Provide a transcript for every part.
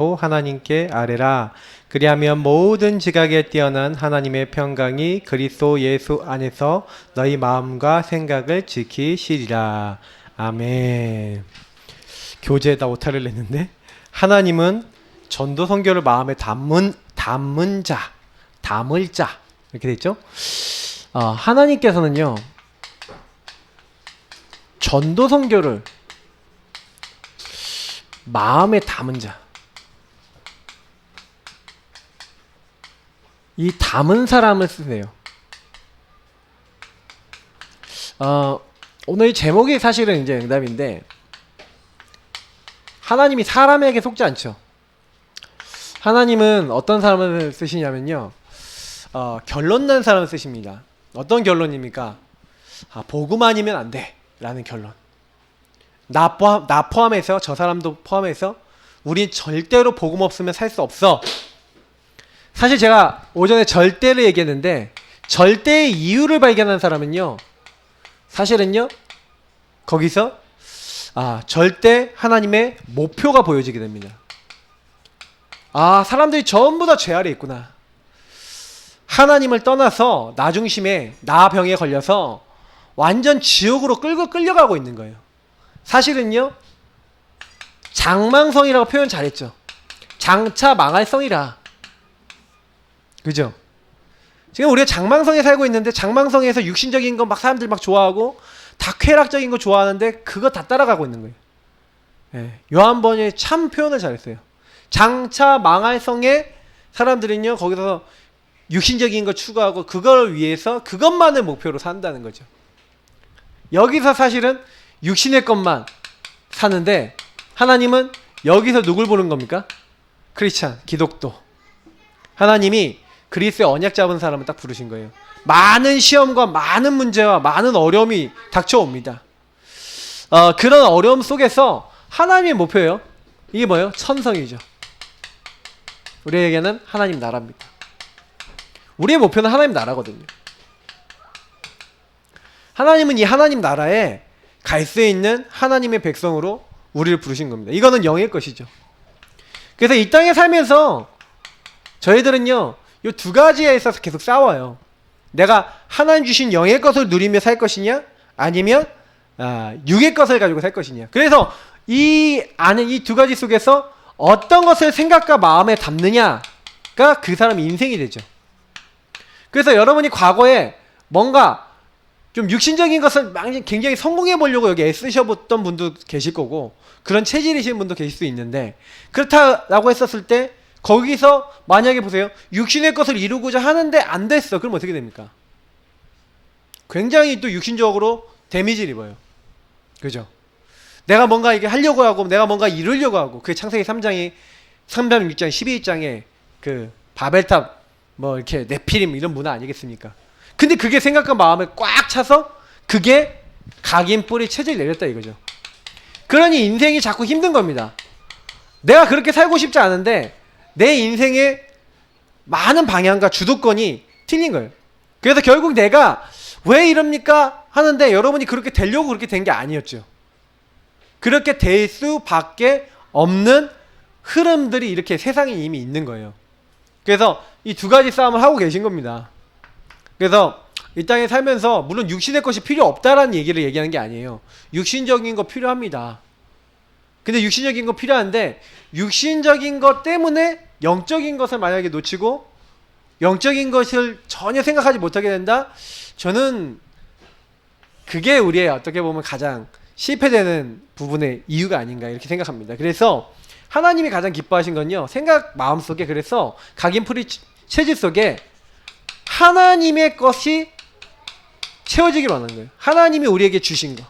하나님께 아뢰라. 그리하면 모든 지각에 뛰어난 하나님의 평강이 그리스도 예수 안에서 너희 마음과 생각을 지키시리라. 아멘. 교재에다 오타를 냈는데, 하나님은 전도 선교를 마음에 담을 자 이렇게 돼 있죠. 하나님께서는요, 전도 선교를 마음에 담은 자, 이 담은 사람을 쓰세요. 오늘 제목이 사실은 이제 응답인데, 하나님이 사람에게 속지 않죠. 하나님은 어떤 사람을 쓰시냐면요, 결론 난 사람을 쓰십니다. 어떤 결론입니까? 복음 아니면 안 돼 라는 결론. 나 포함해서, 저 사람도 포함해서 우리 절대로 복음 없으면 살 수 없어. 사실 제가 오전에 절대를 얘기했는데, 절대의 이유를 발견한 사람은요, 사실은요, 거기서 절대 하나님의 목표가 보여지게 됩니다. 사람들이 전부 다 죄 아래 있구나. 하나님을 떠나서 나 중심에, 나 병에 걸려서 완전 지옥으로 끌려가고 있는 거예요. 사실은요, 장망성이라고 표현 잘했죠. 장차 망할 성이라. 그죠? 지금 우리가 장망성에 살고 있는데, 장망성에서 육신적인 거 막 사람들 막 좋아하고 다 쾌락적인 거 좋아하는데 그거 다 따라가고 있는 거예요. 요한번이 참 표현을 잘했어요. 장차 망할 성에 사람들은요, 거기서 육신적인 거 추구하고 그걸 위해서 그것만을 목표로 산다는 거죠. 여기서 사실은 육신의 것만 사는데, 하나님은 여기서 누굴 보는 겁니까? 크리스찬, 기독도. 하나님이 그리스의 언약 잡은 사람을 딱 부르신 거예요. 많은 시험과 많은 문제와 많은 어려움이 닥쳐옵니다. 그런 어려움 속에서 하나님의 목표예요. 이게 뭐예요? 천성이죠. 우리에게는 하나님 나라입니다. 우리의 목표는 하나님 나라거든요. 하나님은 이 하나님 나라에 갈 수 있는 하나님의 백성으로 우리를 부르신 겁니다. 이거는 영의 것이죠. 그래서 이 땅에 살면서 저희들은요, 이 두 가지에 있어서 계속 싸워요. 내가 하나님 주신 영의 것을 누리며 살 것이냐, 아니면 육의 것을 가지고 살 것이냐. 그래서 이 안에 이 두 가지 속에서 어떤 것을 생각과 마음에 담느냐가 그 사람의 인생이 되죠. 그래서 여러분이 과거에 뭔가 좀 육신적인 것을 굉장히 성공해 보려고 여기 애쓰셔봤던 분도 계실 거고, 그런 체질이신 분도 계실 수 있는데, 그렇다라고 했었을 때 거기서 만약에 보세요, 육신의 것을 이루고자 하는데 안 됐어. 그럼 어떻게 됩니까? 굉장히 또 육신적으로 데미지를 입어요. 그죠? 내가 뭔가 이게 하려고 하고, 내가 뭔가 이루려고 하고, 그게 창세기 3장 6장 12장에 그 바벨탑 뭐 이렇게 네피림 이런 문화 아니겠습니까? 근데 그게 생각과 마음에 꽉 차서 그게 각인 뿌리 체질 내렸다 이거죠. 그러니 인생이 자꾸 힘든 겁니다. 내가 그렇게 살고 싶지 않은데 내 인생의 많은 방향과 주도권이 틀린 거예요. 그래서 결국 내가 왜 이럽니까 하는데, 여러분이 그렇게 되려고 그렇게 된 게 아니었죠. 그렇게 될 수밖에 없는 흐름들이 이렇게 세상에 이미 있는 거예요. 그래서 이 두 가지 싸움을 하고 계신 겁니다. 그래서 이 땅에 살면서 물론 육신의 것이 필요 없다라는 얘기를 얘기하는 게 아니에요. 육신적인 거 필요합니다. 근데 육신적인 거 필요한데, 육신적인 것 때문에 영적인 것을 만약에 놓치고 영적인 것을 전혀 생각하지 못하게 된다? 저는 그게 우리의 어떻게 보면 가장 실패되는 부분의 이유가 아닌가 이렇게 생각합니다. 그래서 하나님이 가장 기뻐하신 건요, 생각 마음속에, 그래서 각인 뿌리 체질 속에 하나님의 것이 채워지기를 원하는 거예요. 하나님이 우리에게 주신 거,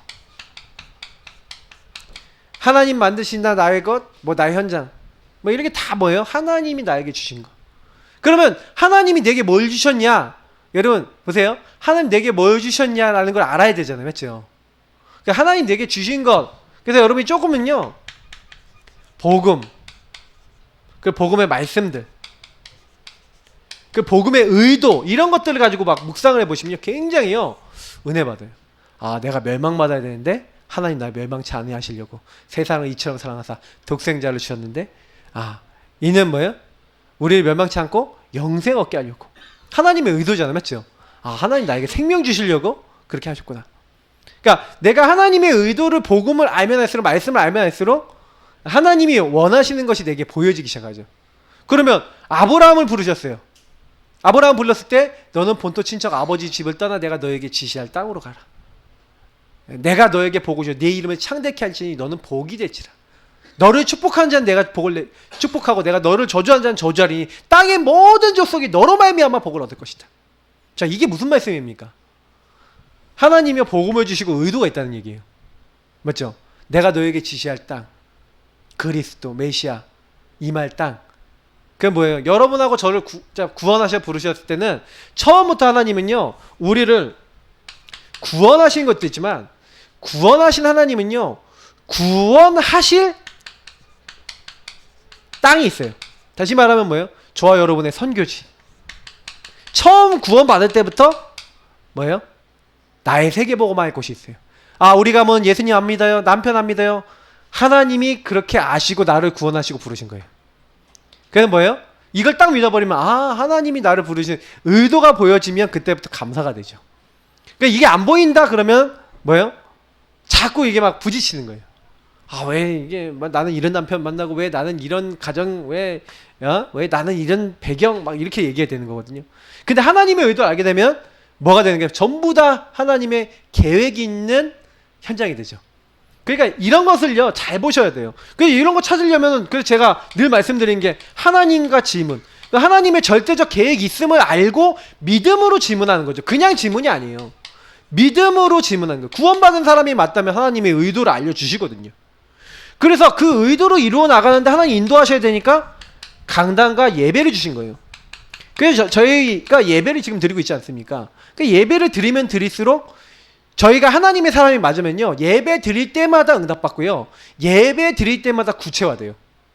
하나님 만드신다 나의 것, 뭐 나의 현장, 뭐 이렇게 다 뭐예요? 하나님이 나에게 주신 거. 그러면 하나님이 내게 뭘 주셨냐? 여러분 보세요. 하나님 내게 뭘 주셨냐라는 걸 알아야 되잖아요. 맞죠? 그러니까 하나님 내게 주신 것. 그래서 여러분이 조금은요, 복음, 그 복음의 말씀들, 그 복음의 의도, 이런 것들을 가지고 막 묵상을 해보시면요, 굉장히요 은혜 받아요. 내가 멸망받아야 되는데 하나님 나 멸망치 않게 하시려고 세상을 이처럼 사랑하사 독생자를 주셨는데, 이는 뭐예요? 우리를 멸망치 않고 영생 얻게 하려고. 하나님의 의도잖아요. 맞죠? 아, 하나님 나에게 생명 주시려고 그렇게 하셨구나. 그러니까 내가 하나님의 의도를, 복음을 알면 할수록, 말씀을 알면 할수록 하나님이 원하시는 것이 내게 보여지기 시작하죠. 그러면 아브라함을 부르셨어요. 아브라함 불렀을 때 너는 본토 친척 아버지 집을 떠나 내가 너에게 지시할 땅으로 가라. 내가 너에게 복을 줘. 네 이름을 창대케 할지니 너는 복이 될지라. 너를 축복하는 자는 내가 복을 축복하고 내가 너를 저주하는 자는 저주하리니 땅의 모든 족속이 너로 말미암아 복을 얻을 것이다. 자, 이게 무슨 말씀입니까? 하나님이 복음을 주시고 의도가 있다는 얘기예요. 맞죠? 내가 너에게 지시할 땅, 그리스도, 메시아, 임할 땅. 그게 뭐예요? 여러분하고 저를 구원하셔 부르셨을 때는 처음부터 하나님은요, 우리를 구원하신 것도 있지만 구원하신 하나님은요, 구원하실 땅이 있어요. 다시 말하면 뭐예요? 저와 여러분의 선교지. 처음 구원받을 때부터 뭐예요? 나의 세계복음화 할 곳이 있어요. 아, 우리가 뭐 예수님 안 믿어요, 남편 안 믿어요. 하나님이 그렇게 아시고 나를 구원하시고 부르신 거예요. 그래서 뭐예요? 이걸 딱 믿어버리면 아, 하나님이 나를 부르신 의도가 보여지면 그때부터 감사가 되죠. 그러니까 이게 안 보인다 그러면 뭐예요? 자꾸 이게 막 부딪히는 거예요. 아, 왜 이게 나는 이런 남편 만나고 왜 나는 이런 가정 왜 나는 이런 배경 막 이렇게 얘기해야 되는 거거든요. 근데 하나님의 의도를 알게 되면 뭐가 되는 게 전부 다 하나님의 계획이 있는 현장이 되죠. 그러니까 이런 것을요 잘 보셔야 돼요. 그래서 이런 거 찾으려면 그래서 제가 늘 말씀드린 게 하나님과 질문, 하나님의 절대적 계획이 있음을 알고 믿음으로 질문하는 거죠. 그냥 질문이 아니에요. 믿음으로 질문하는 거예요. 구원받은 사람이 맞다면 하나님의 의도를 알려주시거든요. 그래서 그 의도로 이루어 나가는데 하나님 인도하셔야 되니까 강단과 예배를 주신 거예요. 그래서 저희가 예배를 지금 드리고 있지 않습니까? 그 예배를 드리면 드릴수록 저희가 하나님의 사람이 맞으면요, 예배 드릴 때마다 응답받고요, 예배 드릴 때마다 구체화돼요.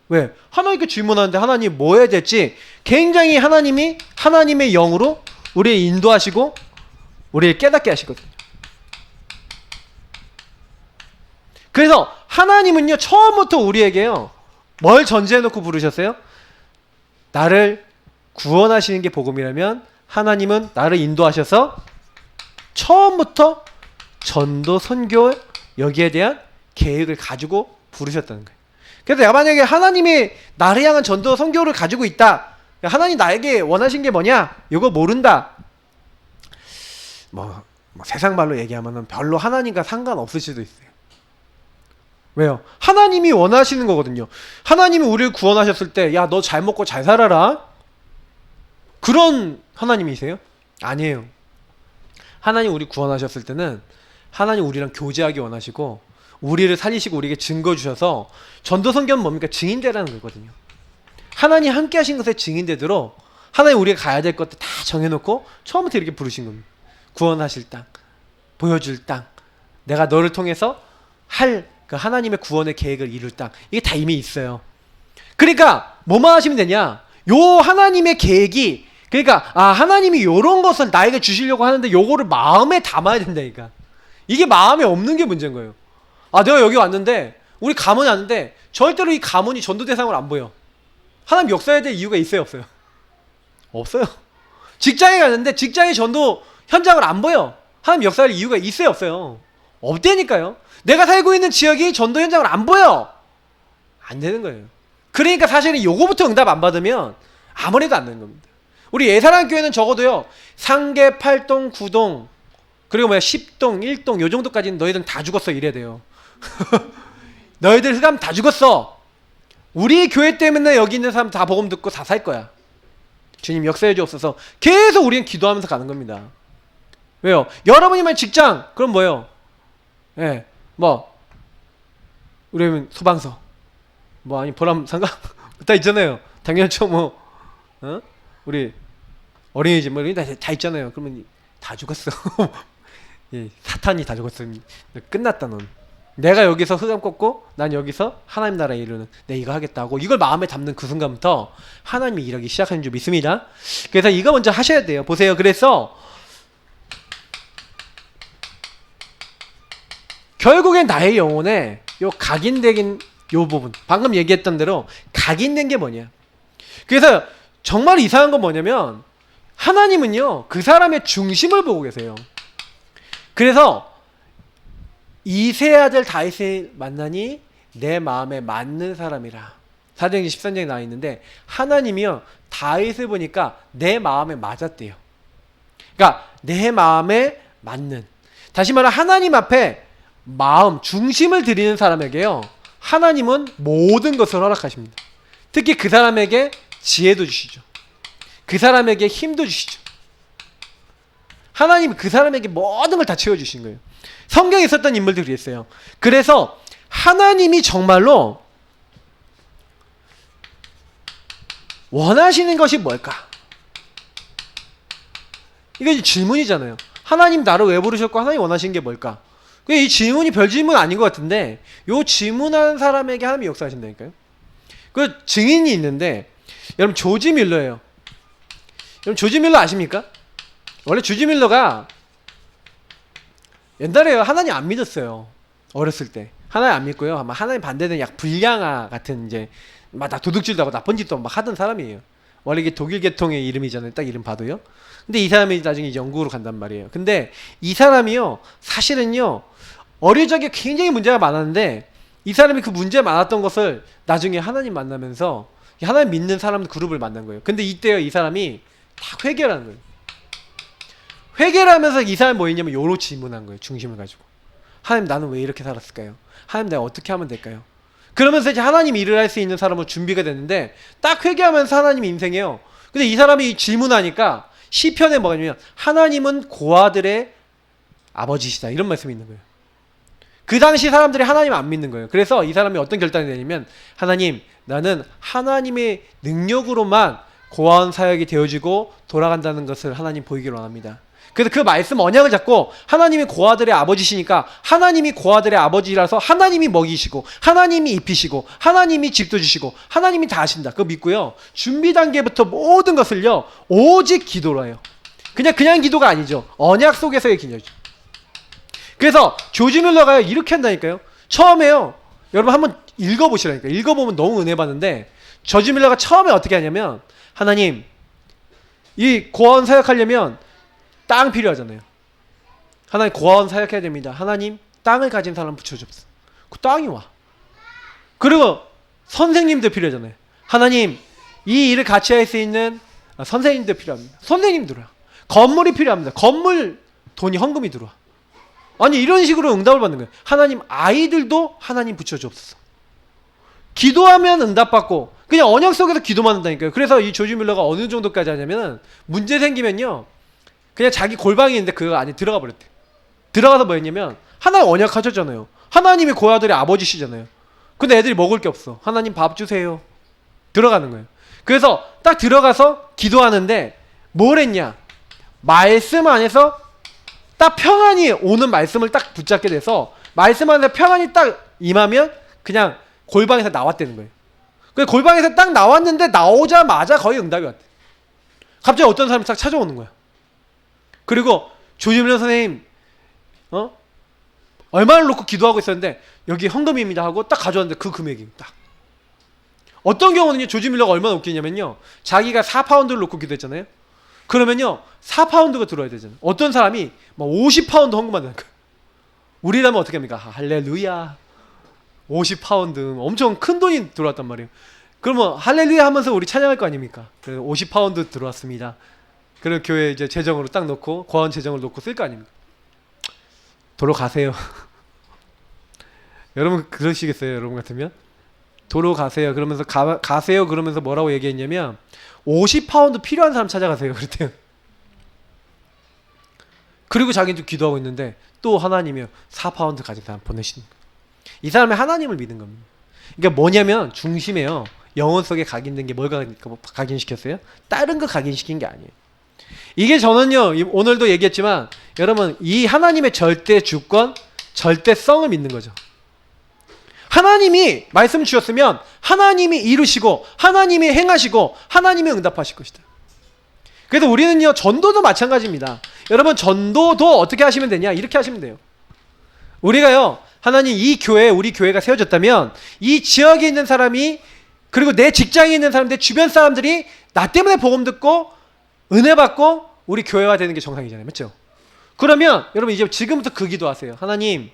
왜? 하나님께 질문하는데 하나님 뭐 해야 될지 굉장히 하나님이 하나님의 영으로 우리를 인도하시고 우리를 깨닫게 하시거든요. 그래서 하나님은요 처음부터 우리에게요 뭘 전제해놓고 부르셨어요? 나를 구원하시는 게 복음이라면 하나님은 나를 인도하셔서 처음부터 전도, 선교, 여기에 대한 계획을 가지고 부르셨다는 거예요. 그래서 내가 만약에 하나님이 나를 향한 전도, 선교를 가지고 있다, 하나님 나에게 원하신 게 뭐냐, 이거 모른다, 뭐 세상 말로 얘기하면 별로 하나님과 상관없을 수도 있어요. 왜요? 하나님이 원하시는 거거든요. 하나님이 우리를 구원하셨을 때 야, 너 잘 먹고 잘 살아라, 그런 하나님이세요? 아니에요. 하나님 우리 구원하셨을 때는 하나님 우리랑 교제하기 원하시고 우리를 살리시고 우리에게 증거 주셔서, 전도 선교는 뭡니까? 증인되라는 거거든요. 하나님 함께 하신 것에 증인되도록 하나님 우리가 가야 될 것들 다 정해놓고 처음부터 이렇게 부르신 겁니다. 구원하실 땅, 보여줄 땅, 내가 너를 통해서 할 그 하나님의 구원의 계획을 이룰 땅, 이게 다 이미 있어요. 그러니까 뭐만 하시면 되냐, 요 하나님의 계획이, 그러니까 아, 하나님이 요런 것을 나에게 주시려고 하는데 요거를 마음에 담아야 된다니까. 이게 마음에 없는 게 문제인 거예요. 아, 내가 여기 왔는데 우리 가문이 왔는데 절대로 이 가문이 전도 대상으로 안 보여. 하나님 역사해야 될 이유가 있어요, 없어요? 없어요. 직장에 갔는데 직장의 전도 현장을 안 보여. 하나님 역사할 이유가 있어요, 없어요? 없다니까요. 내가 살고 있는 지역이 전도 현장을 안 보여. 안 되는 거예요. 그러니까 사실은 요거부터 응답 안 받으면 아무래도 안 되는 겁니다. 우리 예사랑 교회는 적어도요, 상계 8동, 9동, 그리고 10동, 1동 요 정도까지는 너희들은 다 죽었어 이래야 돼요. 너희들 흑암 다 죽었어. 우리 교회 때문에 여기 있는 사람 다 복음 듣고 다 살 거야. 주님 역사해 주옵소서. 계속 우리는 기도하면서 가는 겁니다. 왜요? 여러분이만 직장, 그럼 뭐예요? 예, 우리는 소방서, 아니 보람 상가 다 있잖아요. 당연하죠. 우리 어린이집 다 있잖아요. 그러면 다 죽었어. 예, 사탄이 다 죽었어. 끝났다 넌. 내가 여기서 흑암 꺾고 난 여기서 하나님 나라에 이르는, 내 이거 하겠다고 이걸 마음에 담는 그 순간부터 하나님이 일하기 시작하는 줄 믿습니다. 그래서 이거 먼저 하셔야 돼요. 보세요. 그래서 결국엔 나의 영혼에 요 각인된 요 부분, 방금 얘기했던 대로 각인된 게 뭐냐, 그래서 정말 이상한 건 뭐냐면 하나님은요 그 사람의 중심을 보고 계세요. 그래서 이세 아들 다윗을 만나니 내 마음에 맞는 사람이라. 사도행전 13장에 나와 있는데 하나님이요 다윗을 보니까 내 마음에 맞았대요. 그러니까 내 마음에 맞는, 다시 말해 하나님 앞에 마음 중심을 드리는 사람에게요 하나님은 모든 것을 허락하십니다. 특히 그 사람에게 지혜도 주시죠. 그 사람에게 힘도 주시죠. 하나님이 그 사람에게 모든 걸 다 채워주신 거예요. 성경에 있었던 인물들이 있어요. 그래서 하나님이 정말로 원하시는 것이 뭘까? 이게 질문이잖아요. 하나님 나를 왜 부르셨고 하나님 원하시는 게 뭘까? 이 질문이 별 질문 아닌 것 같은데 요 질문하는 사람에게 하나님이 역사하신다니까요. 그 증인이 있는데 여러분 조지 밀러예요. 여러분 조지 밀러 아십니까? 원래 조지 밀러가 옛날에 하나님 안 믿었어요. 어렸을 때 하나님 안 믿고요. 아마 하나님 반대되는 약 불량아 같은 이제 막 도둑질도 하고 나쁜 짓도 막 하던 사람이에요. 원래 이게 독일 계통의 이름이잖아요. 딱 이름 봐도요. 근데 이 사람이 나중에 영국으로 간단 말이에요. 근데 이 사람이요 사실은요 어릴 적에 굉장히 문제가 많았는데 이 사람이 그 문제 많았던 것을 나중에 하나님 만나면서 하나님 믿는 사람 그룹을 만난 거예요. 근데 이때요 이 사람이 다 회개를 하는 거예요. 회개를 하면서 이 사람이 뭐 했냐면 요로 질문한 거예요. 중심을 가지고 하나님 나는 왜 이렇게 살았을까요? 하나님 내가 어떻게 하면 될까요? 그러면서 이제 하나님 일을 할 수 있는 사람으로 준비가 됐는데 딱 회개하면서 하나님 인생이에요. 근데 이 사람이 질문하니까 시편에 뭐가 있냐면 하나님은 고아들의 아버지시다 이런 말씀이 있는 거예요. 그 당시 사람들이 하나님 안 믿는 거예요. 그래서 이 사람이 어떤 결단이 내냐면 하나님 나는 하나님의 능력으로만 고아원 사역이 되어지고 돌아간다는 것을 하나님 보이기를 원합니다. 그래서 그 말씀 언약을 잡고 하나님이 고아들의 아버지시니까 하나님이 고아들의 아버지라서 하나님이 먹이시고 하나님이 입히시고 하나님이 집도 주시고 하나님이 다 하신다. 그거 믿고요. 준비 단계부터 모든 것을요. 오직 기도로 해요. 그냥 기도가 아니죠. 언약 속에서의 기도죠. 그래서 조지 밀러가 이렇게 한다니까요. 처음에요. 여러분 한번 읽어보시라니까요. 읽어보면 너무 은혜 받는데 조지 밀러가 처음에 어떻게 하냐면 하나님 이 고아원 사역하려면 땅 필요하잖아요. 하나님 고아원 사역해야 됩니다. 하나님 땅을 가진 사람 붙여줍시오. 그 땅이 와. 그리고 선생님들 필요하잖아요. 하나님 이 일을 같이 할 수 있는 선생님들 필요합니다. 선생님 들어와. 건물이 필요합니다. 건물 돈이 헌금이 들어와. 아니 이런 식으로 응답을 받는 거예요. 하나님 아이들도 하나님 붙여주옵소서. 기도하면 응답받고 그냥 언약 속에서 기도만 한다니까요. 그래서 이 조지 밀러가 어느 정도까지 하냐면 문제 생기면요 그냥 자기 골방이 있는데 그거 안에 들어가 버렸대. 들어가서 뭐 했냐면 하나님 언약 하셨잖아요. 하나님이 고아들의 아버지시잖아요. 근데 애들이 먹을 게 없어. 하나님 밥 주세요. 들어가는 거예요. 그래서 딱 들어가서 기도하는데 뭘 했냐, 말씀 안에서 딱 평안이 오는 말씀을 딱 붙잡게 돼서 말씀 안에서 평안이 딱 임하면 그냥 골방에서 나왔다는 거예요. 그 골방에서 딱 나왔는데 나오자마자 거의 응답이 왔대. 갑자기 어떤 사람이 딱 찾아오는 거야. 그리고 조지 밀러 선생님 얼마를 놓고 기도하고 있었는데 여기 헌금입니다 하고 딱 가져왔는데 그 금액이 딱. 어떤 경우는요 조지 밀러가 얼마나 웃기냐면요 자기가 4파운드를 놓고 기도했잖아요. 그러면요 4파운드가 들어야 되잖아요. 어떤 사람이 막 50파운드 헌금한다는 거예요. 우리라면 어떻게 합니까? 할렐루야 50파운드 엄청 큰 돈이 들어왔단 말이에요. 그러면 할렐루야 하면서 우리 찬양할 거 아닙니까? 그래서 50파운드 들어왔습니다. 그럼 교회 이제 재정으로 딱 놓고 고아원 재정을 놓고 쓸 거 아닙니까? 도로 가세요. 여러분 그러시겠어요? 여러분 같으면 도로 가세요. 그러면서 가세요. 그러면서 뭐라고 얘기했냐면 50파운드 필요한 사람 찾아가세요. 그랬대요. 그리고 자기도 기도하고 있는데 또 하나님이 4파운드 가진 사람 보내시는 거예요. 이 사람이 하나님을 믿는 겁니다. 그러니까 뭐냐면 중심에요. 영혼 속에 각인된 게 뭘 각인시켰어요? 다른 거 각인시킨 게 아니에요. 이게 저는요 오늘도 얘기했지만 여러분 이 하나님의 절대 주권, 절대성을 믿는 거죠. 하나님이 말씀 주셨으면 하나님이 이루시고 하나님이 행하시고 하나님이 응답하실 것이다. 그래서 우리는요 전도도 마찬가지입니다. 여러분 전도도 어떻게 하시면 되냐, 이렇게 하시면 돼요. 우리가요 하나님 이 교회, 우리 교회가 세워졌다면 이 지역에 있는 사람이 그리고 내 직장에 있는 사람들, 주변 사람들이 나 때문에 복음 듣고 은혜 받고 우리 교회가 되는 게 정상이잖아요. 맞죠? 그러면 여러분 이제 지금부터 그 기도하세요. 하나님,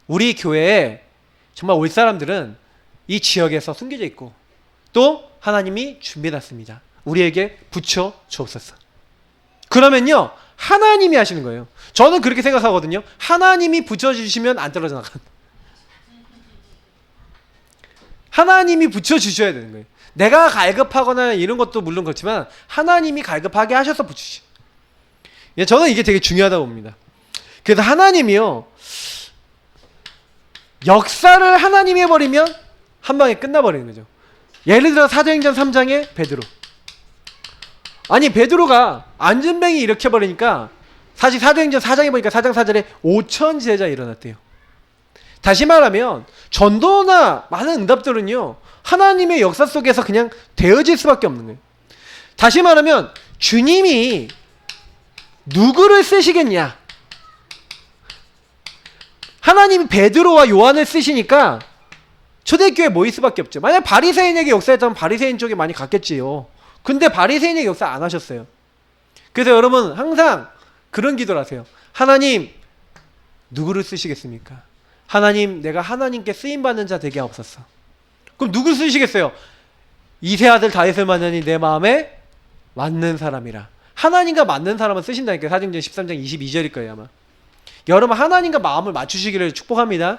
우리 교회에 정말 올 사람들은 이 지역에서 숨겨져 있고 또 하나님이 준비해놨습니다. 우리에게 붙여 주옵소서. 그러면요, 하나님이 하시는 거예요. 저는 그렇게 생각하거든요. 하나님이 붙여주시면 안 떨어져 나간다. 하나님이 붙여주셔야 되는 거예요. 내가 갈급하거나 이런 것도 물론 그렇지만 하나님이 갈급하게 하셔서 붙이시. 저는 이게 되게 중요하다고 봅니다. 그래서 하나님이요, 역사를 하나님이 해버리면 한 방에 끝나버리는 거죠. 예를 들어 사도행전 3장에 베드로. 아니 베드로가 안전뱅이 일으켜버리니까 사실 사도행전 4장에 보니까 4장 4절에 5천 제자 일어났대요. 다시 말하면 전도나 많은 응답들은요, 하나님의 역사 속에서 그냥 되어질 수밖에 없는 거예요. 다시 말하면 주님이 누구를 쓰시겠냐? 하나님이 베드로와 요한을 쓰시니까 초대교회에 모일 수밖에 없죠. 만약 바리새인에게 역사했다면 바리새인 쪽에 많이 갔겠지요. 근데 바리새인에게 역사 안 하셨어요. 그래서 여러분 항상 그런 기도를 하세요. 하나님, 누구를 쓰시겠습니까? 하나님, 내가 하나님께 쓰임받는 자 되게 하옵소서. 그럼 누구 쓰시겠어요? 이세 아들 다윗을 만나니 내 마음에 맞는 사람이라. 하나님과 맞는 사람은 쓰신다니까요. 사도행전 13장 22절일 거예요 아마. 여러분 하나님과 마음을 맞추시기를 축복합니다.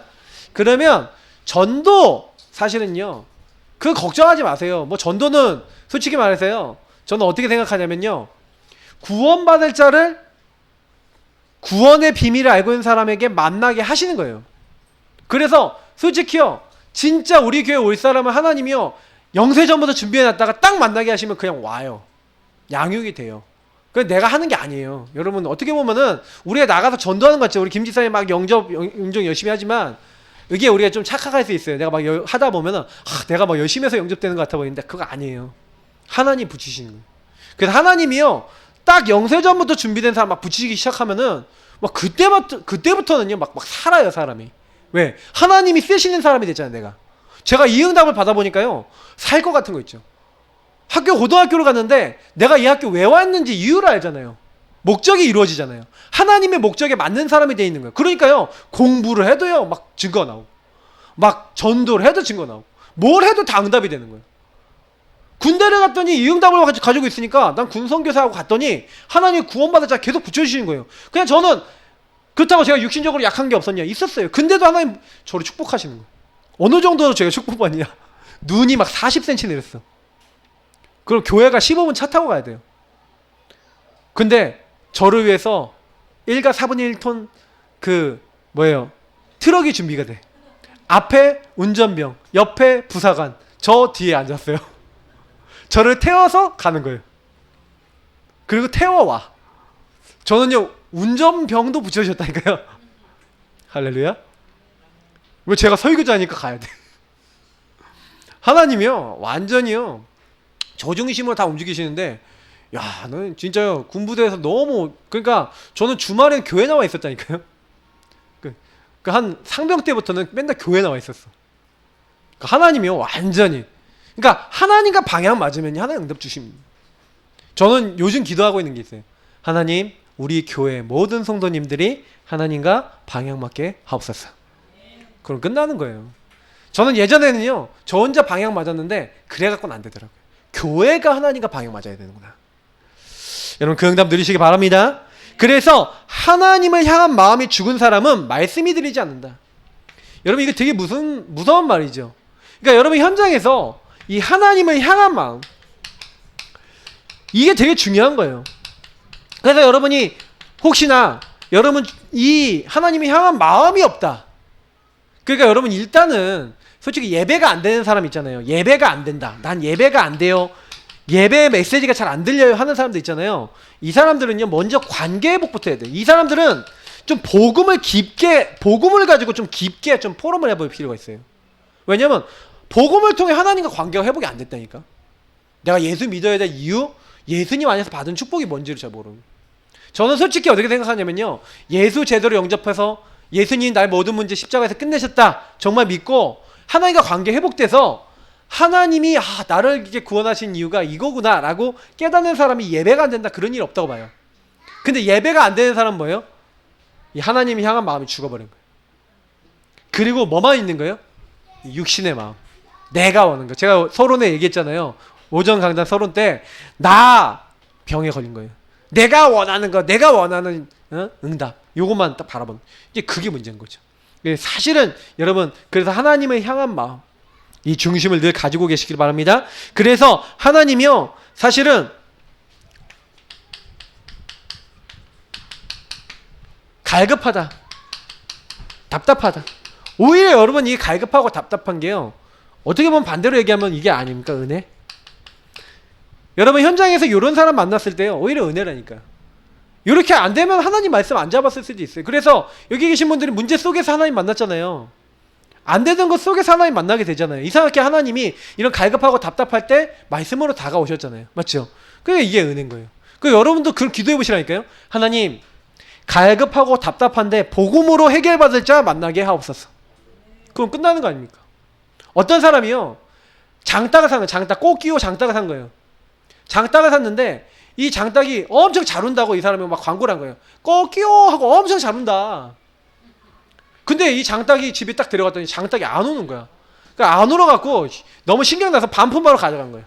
그러면 전도 사실은요, 그 걱정하지 마세요. 뭐 전도는 솔직히 말해서요, 저는 어떻게 생각하냐면요, 구원받을 자를 구원의 비밀을 알고 있는 사람에게 만나게 하시는 거예요. 그래서 솔직히요, 진짜 우리 교회 올 사람은 하나님이요, 영세전부터 준비해놨다가 딱 만나게 하시면 그냥 와요. 양육이 돼요. 그건 내가 하는 게 아니에요. 여러분 어떻게 보면은 우리가 나가서 전도하는 것 같죠. 우리 김 지사님 막 영접 열심히 하지만 이게 우리가 좀 착각할 수 있어요. 내가 막 하다 보면은 내가 막 열심히 해서 영접되는 것 같아 보이는데 그거 아니에요. 하나님 붙이시는 거예요. 그래서 하나님이요, 딱 영세전부터 준비된 사람 막 붙이기 시작하면은 막 그때부터는요 막 살아요 사람이. 왜? 하나님이 쓰시는 사람이 됐잖아요. 내가 제가 이 응답을 받아보니까요, 살 것 같은 거 있죠. 고등학교를 갔는데 내가 이 학교 왜 왔는지 이유를 알잖아요. 목적이 이루어지잖아요. 하나님의 목적에 맞는 사람이 돼 있는 거예요. 그러니까요, 공부를 해도요 막 증거가 나오고, 막 전도를 해도 증거가 나오고, 뭘 해도 다 응답이 되는 거예요. 군대를 갔더니 이 응답을 가지고 있으니까 난 군선교사하고 갔더니 하나님 구원받을 자 계속 붙여주시는 거예요. 그냥 저는 그렇다고 제가 육신적으로 약한 게 없었냐? 있었어요. 근데도 하나님 저를 축복하시는 거예요. 어느 정도로 제가 축복받냐? 눈이 막 40cm 내렸어. 그럼 교회가 15분 차 타고 가야 돼요. 근데 저를 위해서 1가 4분의 1톤 트럭이 준비가 돼. 앞에 운전병, 옆에 부사관, 저 뒤에 앉았어요. 저를 태워서 가는 거예요. 그리고 태워와. 저는요 운전병도 붙여주셨다니까요. 할렐루야. 왜? 제가 설교자니까 가야 돼. 하나님이요 완전히요 저중심으로 다 움직이시는데, 야, 너 진짜요 군부대에서 너무, 그러니까 저는 주말엔 교회 나와 있었다니까요. 한 상병 때부터는 맨날 교회 나와 있었어. 그러니까 하나님이요 완전히, 그러니까 하나님과 방향 맞으면 하나님 응답 주십니다. 저는 요즘 기도하고 있는 게 있어요. 하나님, 우리 교회 모든 성도님들이 하나님과 방향 맞게 하옵소서. 그럼 끝나는 거예요. 저는 예전에는요 저 혼자 방향 맞았는데 그래갖고는 안 되더라고요. 교회가 하나님과 방향 맞아야 되는구나. 여러분 그 응답 누리시기 바랍니다. 그래서 하나님을 향한 마음이 죽은 사람은 말씀이 들리지 않는다. 여러분 이거 되게 무서운 말이죠. 그러니까 여러분 현장에서 이 하나님을 향한 마음, 이게 되게 중요한 거예요. 그래서 여러분이 혹시나 여러분 이 하나님을 향한 마음이 없다. 그러니까 여러분 일단은 솔직히 예배가 안 되는 사람 있잖아요. 예배가 안 된다. 난 예배가 안 돼요. 예배 메시지가 잘 안 들려요 하는 사람들 있잖아요. 이 사람들은요 먼저 관계 회복부터 해야 돼요. 이 사람들은 좀 복음을 가지고 좀 깊게 좀 포럼을 해볼 필요가 있어요. 왜냐면 복음을 통해 하나님과 관계가 회복이 안 됐다니까. 내가 예수 믿어야 될 이유, 예수님 안에서 받은 축복이 뭔지를 잘 모르는. 저는 솔직히 어떻게 생각하냐면요, 예수 제대로 영접해서 예수님 나의 모든 문제 십자가에서 끝내셨다 정말 믿고 하나님과 관계 회복돼서 하나님이 나를 이렇게 구원하신 이유가 이거구나라고 깨닫는 사람이 예배가 안 된다, 그런 일 없다고 봐요. 근데 예배가 안 되는 사람은 뭐예요? 이 하나님이 향한 마음이 죽어버린 거예요. 그리고 뭐만 있는 거예요? 육신의 마음. 내가 원하는 거. 제가 서론에 얘기했잖아요. 오전 강단 서론 때 나 병에 걸린 거예요. 내가 원하는 거, 내가 원하는 응답. 요것만 딱 바라보는. 이제 그게 문제인 거죠. 사실은 여러분, 그래서 하나님을 향한 마음, 이 중심을 늘 가지고 계시길 바랍니다. 그래서 하나님이요, 사실은 갈급하다, 답답하다. 오히려 여러분, 이 갈급하고 답답한 게요, 어떻게 보면 반대로 얘기하면 이게 아닙니까? 은혜? 여러분, 현장에서 이런 사람 만났을 때요, 오히려 은혜라니까요. 이렇게 안 되면 하나님 말씀 안 잡았을 수도 있어요. 그래서 여기 계신 분들이 문제 속에서 하나님 만났잖아요. 안 되던 것 속에서 하나님 만나게 되잖아요. 이상하게 하나님이 이런 갈급하고 답답할 때 말씀으로 다가오셨잖아요. 맞죠? 그게 이게 은혜인 거예요. 그 여러분도 그걸 기도해 보시라니까요. 하나님, 갈급하고 답답한데 복음으로 해결받을 자 만나게 하옵소서. 그럼 끝나는 거 아닙니까? 어떤 사람이요, 장닭을 산 거예요. 장닭, 꽃 끼고 장닭을 산 거예요. 장닭을 샀는데 이 장닭이 엄청 잘 운다고 이 사람이 막 광고를 한 거예요. 꽃 끼워 하고 엄청 잘 운다. 근데 이 장닭이 집에 딱 들어갔더니 장닭이 안 오는 거야. 그러니까 안 울어갖고 너무 신경나서 반품바로 가져간 거예요.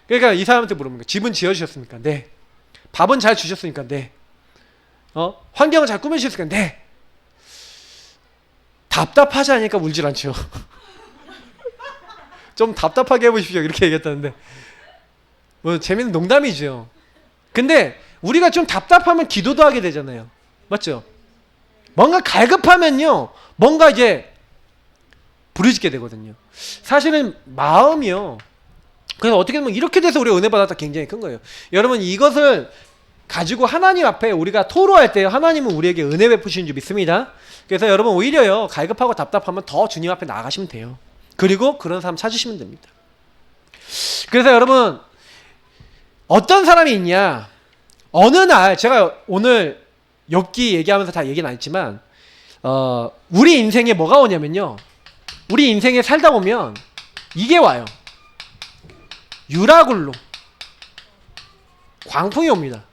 그러니까 이 사람한테 물어보는 거예요. 집은 지어주셨습니까? 네. 밥은 잘 주셨습니까? 네. 환경을 잘 꾸며주셨습니까? 네. 답답하지 않으니까 울질 않죠. 좀 답답하게 해보십시오, 이렇게 얘기했다는데, 뭐 재밌는 농담이죠. 근데 우리가 좀 답답하면 기도도 하게 되잖아요. 맞죠? 뭔가 갈급하면요, 뭔가 이제 부르짖게 되거든요. 사실은 마음이요, 그래서 어떻게 보면 이렇게 돼서 우리가 은혜 받았다 굉장히 큰 거예요. 여러분, 이것을 가지고 하나님 앞에 우리가 토로할 때 하나님은 우리에게 은혜 베푸시는 줄 믿습니다. 그래서 여러분, 오히려요, 갈급하고 답답하면 더 주님 앞에 나가시면 돼요. 그리고 그런 사람 찾으시면 됩니다. 그래서 여러분, 어떤 사람이 있냐, 어느 날, 제가 오늘 욥기 얘기하면서 다 얘기는 안 했지만, 우리 인생에 뭐가 오냐면요, 우리 인생에 살다 보면 이게 와요. 유라굴로 광풍이 옵니다.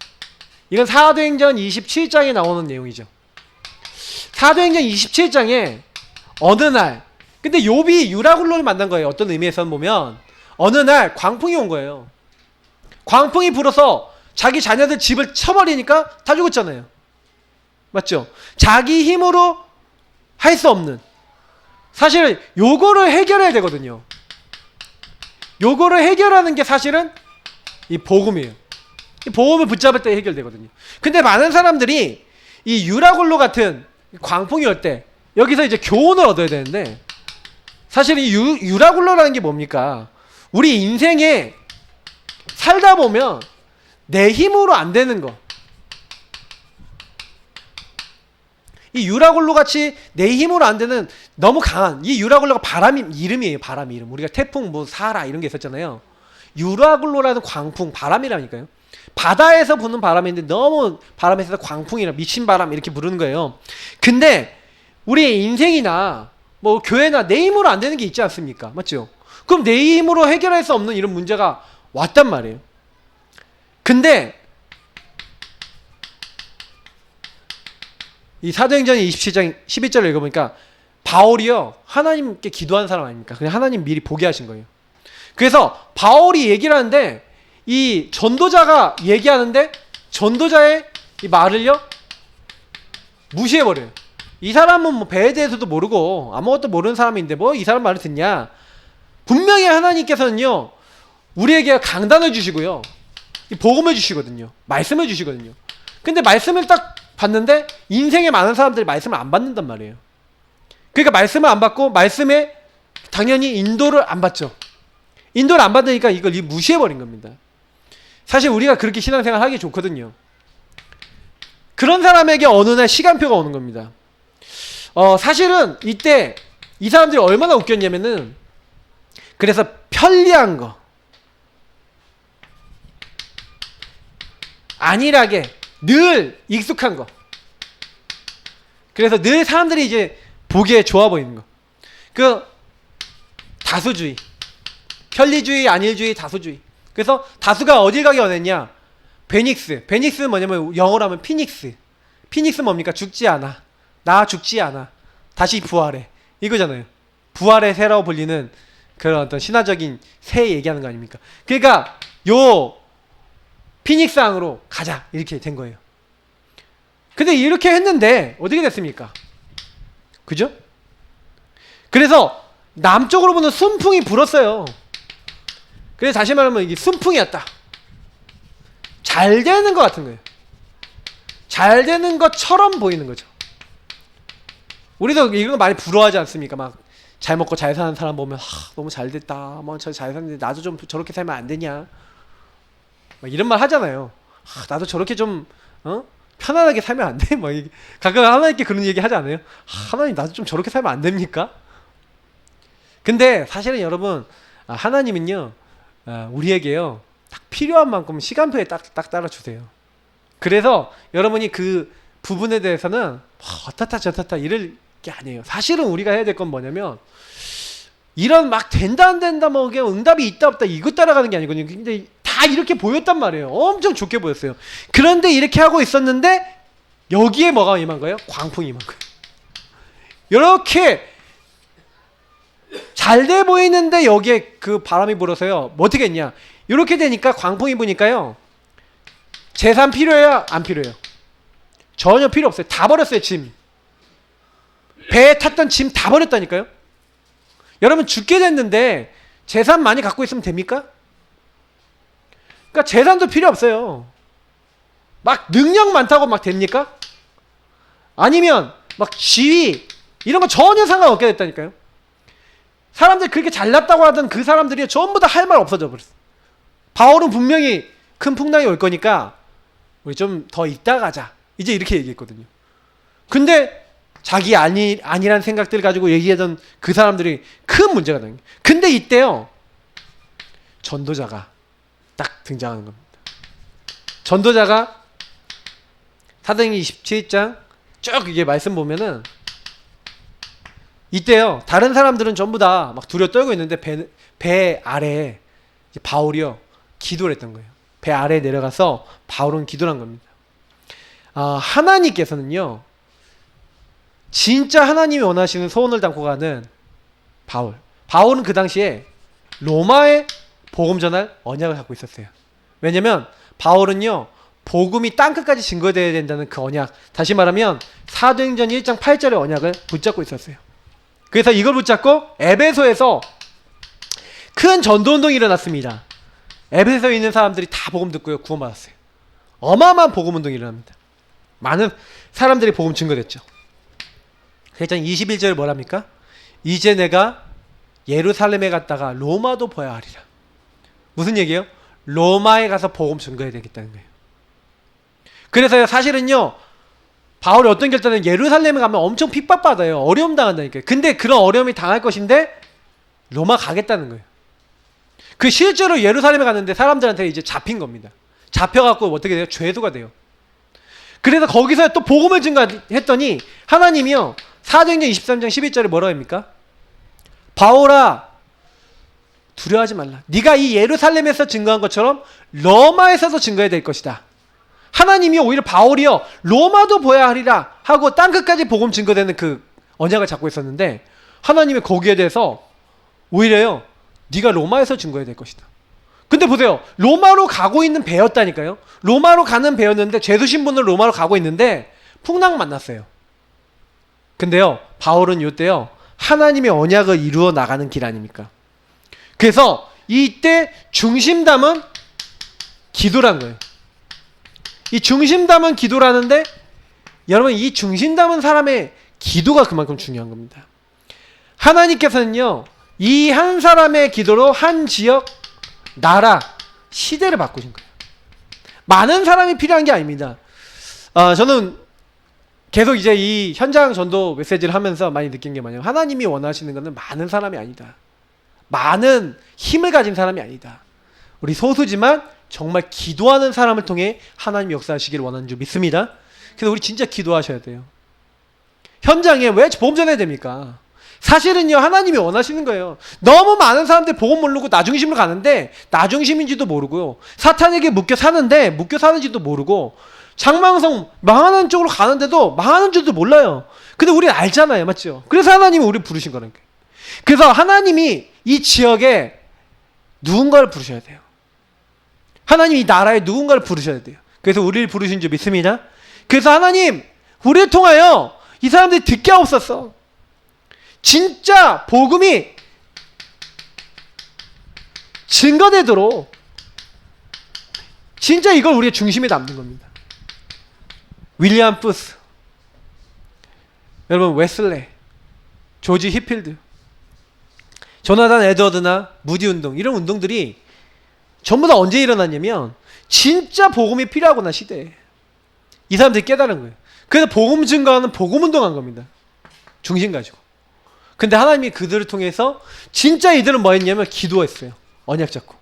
이건 사도행전 27장에 나오는 내용이죠. 사도행전 27장에 어느 날, 근데 욥이 유라굴로를 만난 거예요. 어떤 의미에서는 보면 어느 날 광풍이 온 거예요. 광풍이 불어서 자기 자녀들 집을 쳐버리니까 다 죽었잖아요. 맞죠? 자기 힘으로 할 수 없는, 사실 요거를 해결해야 되거든요. 요거를 해결하는 게 사실은 이 복음이에요. 이 복음을 붙잡을 때 해결되거든요. 근데 많은 사람들이 이 유라굴로 같은 광풍이 올 때 여기서 이제 교훈을 얻어야 되는데, 사실 이 유라굴로라는 게 뭡니까? 우리 인생에 살다 보면 내 힘으로 안 되는 거, 이 유라굴로 같이 내 힘으로 안 되는 너무 강한, 이 유라굴로가 바람 이름이에요. 바람 이름. 우리가 태풍, 뭐 사라 이런 게 있었잖아요. 유라굴로라는 광풍, 바람이라니까요. 바다에서 부는 바람인데 너무 바람에서 광풍이라, 미친 바람 이렇게 부르는 거예요. 근데 우리의 인생이나 뭐 교회나 내 힘으로 안 되는 게 있지 않습니까? 맞죠? 그럼 내 힘으로 해결할 수 없는 이런 문제가 왔단 말이에요. 근데 이 사도행전 27장 11절을 읽어보니까 바울이요, 하나님께 기도한 사람 아닙니까? 그냥 하나님 미리 보게 하신 거예요. 그래서 바울이 얘기를 하는데 이 전도자가 얘기하는데 전도자의 이 말을요 무시해버려요. 이 사람은 뭐 배에 대해서도 모르고 아무것도 모르는 사람인데 뭐 이 사람 말을 듣냐. 분명히 하나님께서는요 우리에게 강단을 주시고요, 이 복음을 주시거든요, 말씀을 주시거든요. 근데 말씀을 딱 받는데 인생에 많은 사람들이 말씀을 안 받는단 말이에요. 그러니까 말씀을 안 받고 말씀에 당연히 인도를 안 받죠. 인도를 안 받으니까 이걸 무시해버린 겁니다. 사실 우리가 그렇게 신앙생활 하기 좋거든요. 그런 사람에게 어느 날 시간표가 오는 겁니다. 사실은 이때 이 사람들이 얼마나 웃겼냐면은, 그래서 편리한 거, 안일하게 늘 익숙한 거, 그래서 늘 사람들이 이제 보기에 좋아 보이는 거, 그 다수주의, 편리주의, 안일주의, 다수주의. 그래서 다수가 어딜 가기 원했냐? 베닉스. 베닉스는 뭐냐면 영어로 하면 피닉스. 피닉스 뭡니까? 죽지 않아. 나 죽지 않아. 다시 부활해. 이거잖아요. 부활의 새라고 불리는 그런 어떤 신화적인 새 얘기하는 거 아닙니까? 그러니까 요 피닉스 항으로 가자 이렇게 된 거예요. 근데 이렇게 했는데 어떻게 됐습니까? 그죠? 그래서 남쪽으로 보는 순풍이 불었어요. 그래서 다시 말하면 이게 순풍이었다. 잘 되는 것 같은 거예요. 잘 되는 것처럼 보이는 거죠. 우리도 이런 거 많이 부러워하지 않습니까? 막 잘 먹고 잘 사는 사람 보면 너무 잘 됐다. 뭐 저 잘 샀는데 나도 좀 저렇게 살면 안 되냐? 막 이런 말 하잖아요. 나도 저렇게 좀 편안하게 살면 안 돼? 막 가끔 하나님께 그런 얘기 하지 않아요? 하나님 나도 좀 저렇게 살면 안 됩니까? 근데 사실은 여러분 하나님은요 우리에게요 딱 필요한 만큼 시간표에 딱 따라주세요. 그래서 여러분이 그 부분에 대해서는 어떻다 저렇다 이럴 게 아니에요. 사실은 우리가 해야 될 건 뭐냐면 이런 막 된다 안 된다 뭐 그냥 응답이 있다 없다 이거 따라가는 게 아니거든요. 근데 다 이렇게 보였단 말이에요. 엄청 좋게 보였어요. 그런데 이렇게 하고 있었는데 여기에 뭐가 임한 거예요? 광풍이 임한 거예요. 이렇게 잘 돼 보이는데 여기에 그 바람이 불어서요. 뭐 어떻게 했냐? 이렇게 되니까 광풍이 부니까요. 재산 필요해요? 안 필요해요? 전혀 필요 없어요. 다 버렸어요. 짐. 배에 탔던 짐 다 버렸다니까요. 여러분 죽게 됐는데 재산 많이 갖고 있으면 됩니까? 그러니까 재산도 필요 없어요. 막 능력 많다고 막 됩니까? 아니면 막 지위 이런 거 전혀 상관없게 됐다니까요. 사람들이 그렇게 잘났다고 하던 그 사람들이 전부 다 할 말 없어져 버렸어. 바울은 분명히 큰 풍랑이 올 거니까 우리 좀 더 있다 가자. 이제 이렇게 얘기했거든요. 근데 자기 아니란 생각들 가지고 얘기하던 그 사람들이 큰 문제가 나요. 근데 이때요. 전도자가 딱 등장하는 겁니다. 전도자가 사도행전 27장 쭉 이게 말씀 보면은 이때요. 다른 사람들은 전부 다 막 두려 떨고 있는데 배 아래에 바울이요. 기도를 했던 거예요. 배 아래에 내려가서 바울은 기도를 한 겁니다. 하나님께서는요. 진짜 하나님이 원하시는 소원을 담고 가는 바울은 그 당시에 로마에 복음 전할 언약을 갖고 있었어요. 왜냐면 바울은요. 복음이 땅끝까지 증거되어야 된다는 그 언약, 다시 말하면 사도행전 1장 8절의 언약을 붙잡고 있었어요. 그래서 이걸 붙잡고 에베소에서 큰 전도운동이 일어났습니다. 에베소에 있는 사람들이 다 복음 듣고요. 구원받았어요. 어마어마한 복음운동이 일어납니다. 많은 사람들이 복음 증거됐죠. 그래서 21절 뭐랍니까? 이제 내가 예루살렘에 갔다가 로마도 보아야 하리라. 무슨 얘기예요? 로마에 가서 복음 증거해야 되겠다는 거예요. 그래서 사실은요. 바울이 어떤 결단은 예루살렘에 가면 엄청 핍박받아요. 어려움 당한다니까요. 근데 그런 어려움이 당할 것인데 로마 가겠다는 거예요. 그 실제로 예루살렘에 갔는데 사람들한테 이제 잡힌 겁니다. 잡혀갖고 어떻게 돼요? 죄수가 돼요. 그래서 거기서 또 복음을 증거했더니 하나님이요. 사도행전 23장 11절에 뭐라고 합니까? 바울아 두려워하지 말라. 네가 이 예루살렘에서 증거한 것처럼 로마에서도 증거해야 될 것이다. 하나님이 오히려 바울이요. 로마도 보아야 하리라 하고 땅끝까지 복음 증거되는 그 언약을 잡고 있었는데 하나님이 거기에 대해서 오히려요. 네가 로마에서 증거해야 될 것이다. 근데 보세요. 로마로 가고 있는 배였다니까요. 로마로 가는 배였는데 죄수 신분으로 로마로 가고 있는데 풍랑 만났어요. 근데요. 바울은 이때요. 하나님의 언약을 이루어 나가는 길 아닙니까? 그래서 이때 중심 담은 기도란 거예요. 이 중심 담은 기도라는데 여러분 이 중심 담은 사람의 기도가 그만큼 중요한 겁니다. 하나님께서는요. 이 한 사람의 기도로 한 지역, 나라, 시대를 바꾸신 거예요. 많은 사람이 필요한 게 아닙니다. 저는 계속 이제 이 현장 전도 메시지를 하면서 많이 느낀 게 뭐냐면 하나님이 원하시는 것은 많은 사람이 아니다. 많은 힘을 가진 사람이 아니다. 우리 소수지만 정말 기도하는 사람을 통해 하나님 역사하시기를 원하는 줄 믿습니다. 그래서 우리 진짜 기도하셔야 돼요. 현장에 왜 보험 전해야 됩니까? 사실은요, 하나님이 원하시는 거예요. 너무 많은 사람들이 복음 모르고 나 중심으로 가는데 나 중심인지도 모르고요. 사탄에게 묶여 사는데 묶여 사는지도 모르고 장망성 망하는 쪽으로 가는데도 망하는 줄도 몰라요. 근데 우리는 알잖아요. 맞죠? 그래서 하나님이 우리를 부르신 거라는 거예요. 그래서 하나님이 이 지역에 누군가를 부르셔야 돼요. 하나님이 이 나라에 누군가를 부르셔야 돼요. 그래서 우리를 부르신 줄 믿습니다. 그래서 하나님, 우리를 통하여 이 사람들이 듣게 하옵소서. 진짜 복음이 증거되도록 진짜 이걸 우리의 중심에 담는 겁니다. 윌리엄 푸스, 여러분 웨슬레, 조지 히필드, 조나단 에드워드나 무디 운동, 이런 운동들이 전부 다 언제 일어났냐면 진짜 복음이 필요하구나 시대에 이 사람들이 깨달은 거예요. 그래서 복음 증거하는 복음 운동한 겁니다. 중심 가지고. 근데 하나님이 그들을 통해서 진짜 이들은 뭐 했냐면 기도했어요. 언약 잡고.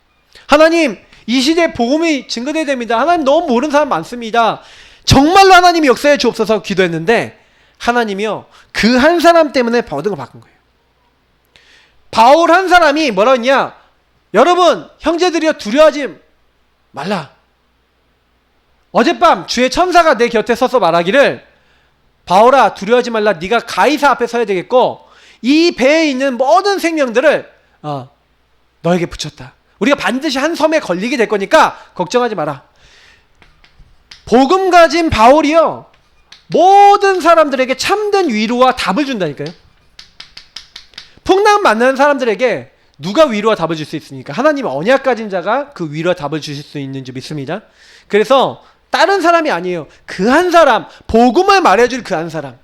하나님, 이 시대에 복음이 증거돼야 됩니다. 하나님, 너무 모르는 사람 많습니다. 정말로 하나님이 역사해 주옵소서 하고 기도했는데 하나님이요, 그 한 사람 때문에 모든 걸 바꾼 거예요. 바울 한 사람이 뭐라 했냐? 여러분 형제들이여, 두려워하지 말라. 어젯밤 주의 천사가 내 곁에 서서 말하기를, 바울아 두려워하지 말라. 네가 가이사 앞에 서야 되겠고 이 배에 있는 모든 생명들을 너에게 붙였다. 우리가 반드시 한 섬에 걸리게 될 거니까 걱정하지 마라. 복음 가진 바울이요, 모든 사람들에게 참된 위로와 답을 준다니까요. 풍랑 만나는 사람들에게 누가 위로와 답을 줄 수 있습니까? 하나님의 언약 가진 자가 그 위로와 답을 주실 수 있는 줄 믿습니다. 그래서 다른 사람이 아니에요. 그 한 사람, 복음을 말해줄 그 한 사람.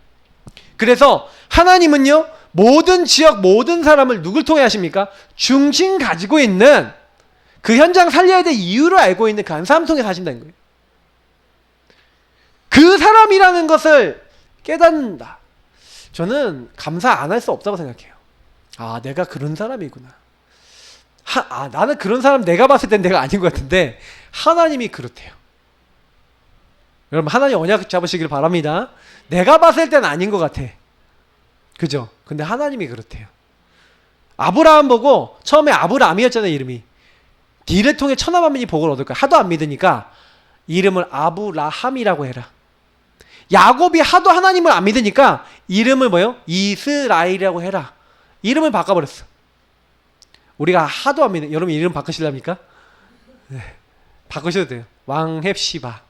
그래서 하나님은요, 모든 지역 모든 사람을 누굴 통해 하십니까? 중심 가지고 있는, 그 현장 살려야 될 이유를 알고 있는 그 한 사람 통해 하신다는 거예요. 그 사람이라는 것을 깨닫는다. 저는 감사 안 할 수 없다고 생각해요. 아, 내가 그런 사람이구나. 나는 그런 사람 내가 봤을 땐 내가 아닌 것 같은데 하나님이 그렇대요. 여러분, 하나님 언약 잡으시길 바랍니다. 내가 봤을 땐 아닌 것 같아. 그죠? 근데 하나님이 그렇대요. 아브라함 보고, 처음에 아브라함이었잖아요, 이름이. 니를 통해 천하만민이 복을 얻을 거야. 하도 안 믿으니까 이름을 아브라함이라고 해라. 야곱이 하도 하나님을 안 믿으니까 이름을 뭐요? 이스라엘이라고 해라. 이름을 바꿔버렸어. 우리가 하도 안 믿는, 여러분 이름 바꾸실랍니까? 네. 바꾸셔도 돼요. 왕헵시바,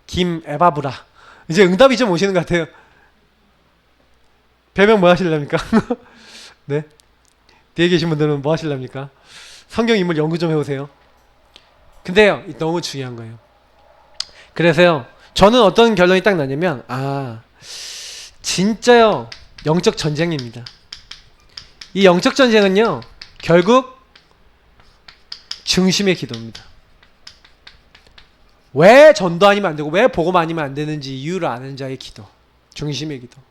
김에바브라. 이제 응답이 좀 오시는 것 같아요. 별명 뭐 하실랍니까? 네. 뒤에 계신 분들은 뭐 하실랍니까? 성경 인물 연구 좀 해오세요. 근데요, 너무 중요한 거예요. 그래서요, 저는 어떤 결론이 딱 나냐면, 진짜요, 영적 전쟁입니다. 이 영적 전쟁은요, 결국 중심의 기도입니다. 왜 전도 아니면 안 되고 왜 복음 아니면 안 되는지 이유를 아는 자의 기도, 중심의 기도.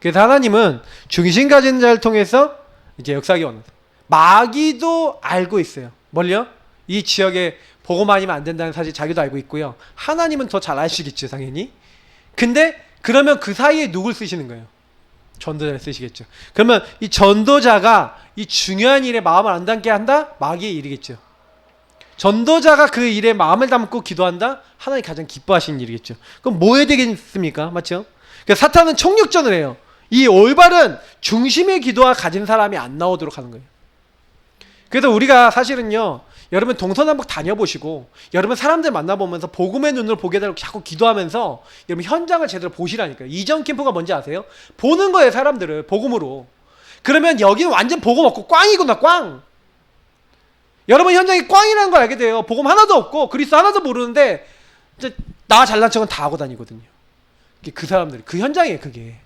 그래서 하나님은 중심 가진 자를 통해서 이제 역사하기 원하세요. 마귀도 알고 있어요. 뭘요? 이 지역에 복음 아니면 안 된다는 사실 자기도 알고 있고요. 하나님은 더 잘 아시겠죠, 당연히. 근데 그러면 그 사이에 누굴 쓰시는 거예요? 전도자를 쓰시겠죠. 그러면 이 전도자가 이 중요한 일에 마음을 안 담게 한다? 마귀의 일이겠죠. 전도자가 그 일에 마음을 담고 기도한다? 하나님 가장 기뻐하시는 일이겠죠. 그럼 뭐 해야 되겠습니까? 맞죠? 그러니까 사탄은 총력전을 해요. 이 올바른 중심의 기도와 가진 사람이 안 나오도록 하는 거예요. 그래서 우리가 사실은요, 여러분 동서남북 다녀보시고 여러분 사람들 만나보면서 복음의 눈으로 보게 되도록 자꾸 기도하면서 여러분 현장을 제대로 보시라니까요. 이전 캠프가 뭔지 아세요? 보는 거예요, 사람들을 복음으로. 그러면 여기는 완전 복음 없고 꽝이구나, 꽝. 여러분 현장이 꽝이라는 걸 알게 돼요. 복음 하나도 없고 그리스도 하나도 모르는데 이제 나 잘난 척은 다 하고 다니거든요. 그 사람들이 그 현장이에요, 그게.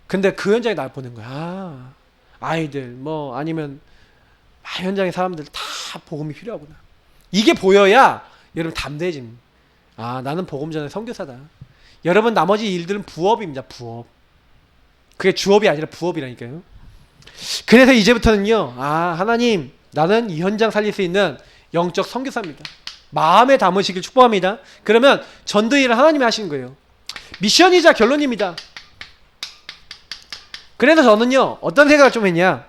근데 그 현장에 날 보는 거야. 아이들 뭐 아니면 현장의 사람들 다 복음이 필요하구나. 이게 보여야 여러분 담대해집니다. 나는 복음 전에 선교사다. 여러분 나머지 일들은 부업입니다. 부업. 그게 주업이 아니라 부업이라니까요. 그래서 이제부터는요, 하나님, 나는 이 현장 살릴 수 있는 영적 선교사입니다. 마음에 담으시길 축복합니다. 그러면 전도 일을 하나님이 하시는 거예요. 미션이자 결론입니다. 그래서 저는요 어떤 생각을 좀 했냐,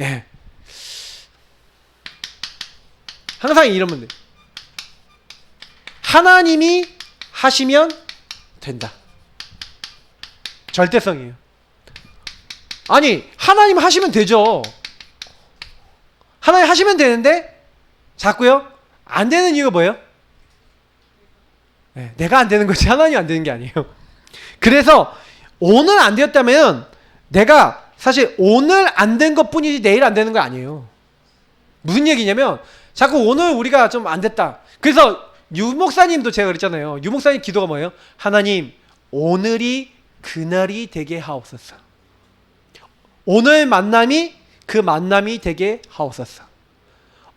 예, 항상 이러면 돼. 하나님이 하시면 된다. 절대성이에요. 아니 하나님 하시면 되죠. 하나님 하시면 되는데 자꾸요 안 되는 이유가 뭐예요? 네, 내가 안 되는 거지 하나님 안 되는 게 아니에요. 그래서 오늘 안 되었다면 내가 사실 오늘 안 된 것뿐이지 내일 안 되는 거 아니에요. 무슨 얘기냐면 자꾸 오늘 우리가 좀 안 됐다. 그래서 유 목사님도 제가 그랬잖아요. 유 목사님 기도가 뭐예요? 하나님 오늘이 그날이 되게 하옵소서. 오늘 만남이 그 만남이 되게 하옵소서.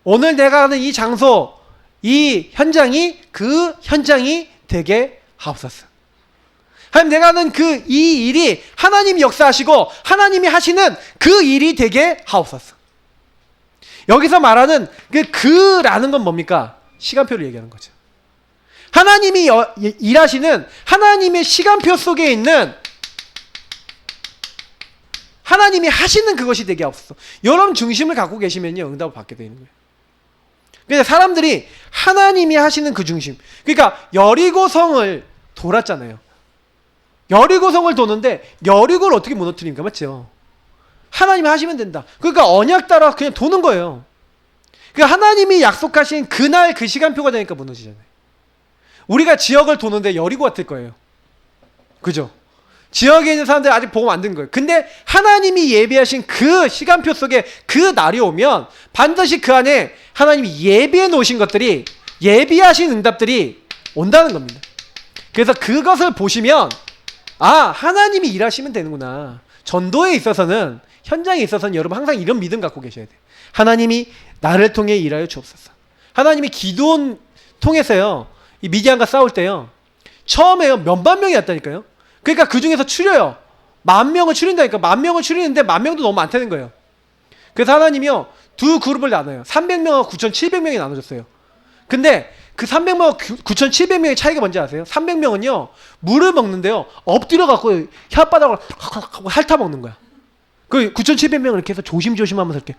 오늘 내가 가는 이 장소, 이 현장이 그 현장이 되게 하옵소서. 하나님 내가 하는 그 이 일이 하나님이 역사하시고 하나님이 하시는 그 일이 되게 하옵소서. 여기서 말하는 그라는 건 뭡니까? 시간표를 얘기하는 거죠. 하나님이 일하시는 하나님의 시간표 속에 있는 하나님이 하시는 그것이 되게 하옵소서. 여러분 중심을 갖고 계시면요 응답을 받게 되는 거예요. 그러니까 사람들이 하나님이 하시는 그 중심, 그러니까 여리고성을 돌았잖아요. 여리고성을 도는데 여리고를 어떻게 무너뜨립니까? 맞죠? 하나님이 하시면 된다. 그러니까 언약 따라 그냥 도는 거예요. 그러니까 하나님이 약속하신 그날 그 시간표가 되니까 무너지잖아요. 우리가 지역을 도는데 여리고 같을 거예요. 그죠? 지역에 있는 사람들이 아직 복음 안 든 거예요. 근데 하나님이 예비하신 그 시간표 속에 그 날이 오면 반드시 그 안에 하나님이 예비해 놓으신 것들이, 예비하신 응답들이 온다는 겁니다. 그래서 그것을 보시면 아 하나님이 일하시면 되는구나. 전도에 있어서는, 현장에 있어서는 여러분 항상 이런 믿음 갖고 계셔야 돼요. 하나님이 나를 통해 일하여 주옵소서. 하나님이 기도원 통해서요 이 미디안과 싸울 때요 처음에요 몇만 명이 왔다니까요. 그러니까 그 중에서 추려요. 10,000명을 추린다니까. 10,000명을 추리는데 10,000명도 너무 많다는 거예요. 그래서 하나님이요 두 그룹을 나눠요. 300명하고 9,700명이 나눠줬어요. 근데 그 300명하고 9,700명의 차이가 뭔지 아세요? 300명은요 물을 먹는데요 엎드려 갖고 혓바닥을 핥아 먹는 거야. 그 9,700명을 이렇게 해서 조심조심하면서 이렇게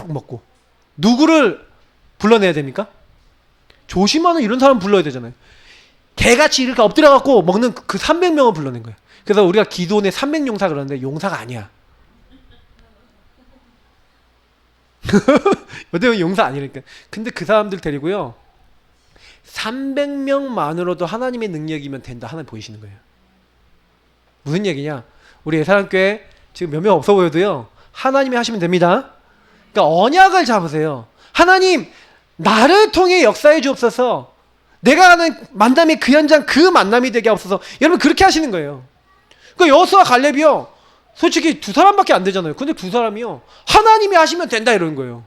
먹고. 누구를 불러내야 됩니까? 조심하는 이런 사람 불러야 되잖아요. 개같이 이렇게 엎드려 갖고 먹는 그 300명을 불러낸 거예요. 그래서 우리가 기도원에 300용사 그러는데 용사가 아니야. 어때요? 용사 아니니까. 근데 그 사람들 데리고요 300명만으로도 하나님의 능력이면 된다. 하나님 보이시는 거예요. 무슨 얘기냐? 우리 예사람교회 지금 몇 명 없어 보여도요 하나님이 하시면 됩니다. 그러니까 언약을 잡으세요. 하나님 나를 통해 역사해 주옵소서. 내가 하는 만남이 그 현장 그 만남이 되게 하옵소서. 여러분 그렇게 하시는 거예요. 그러니까 여호수아 갈렙이요 솔직히 두 사람밖에 안 되잖아요. 근데 두 사람이요 하나님이 하시면 된다 이러는 거예요.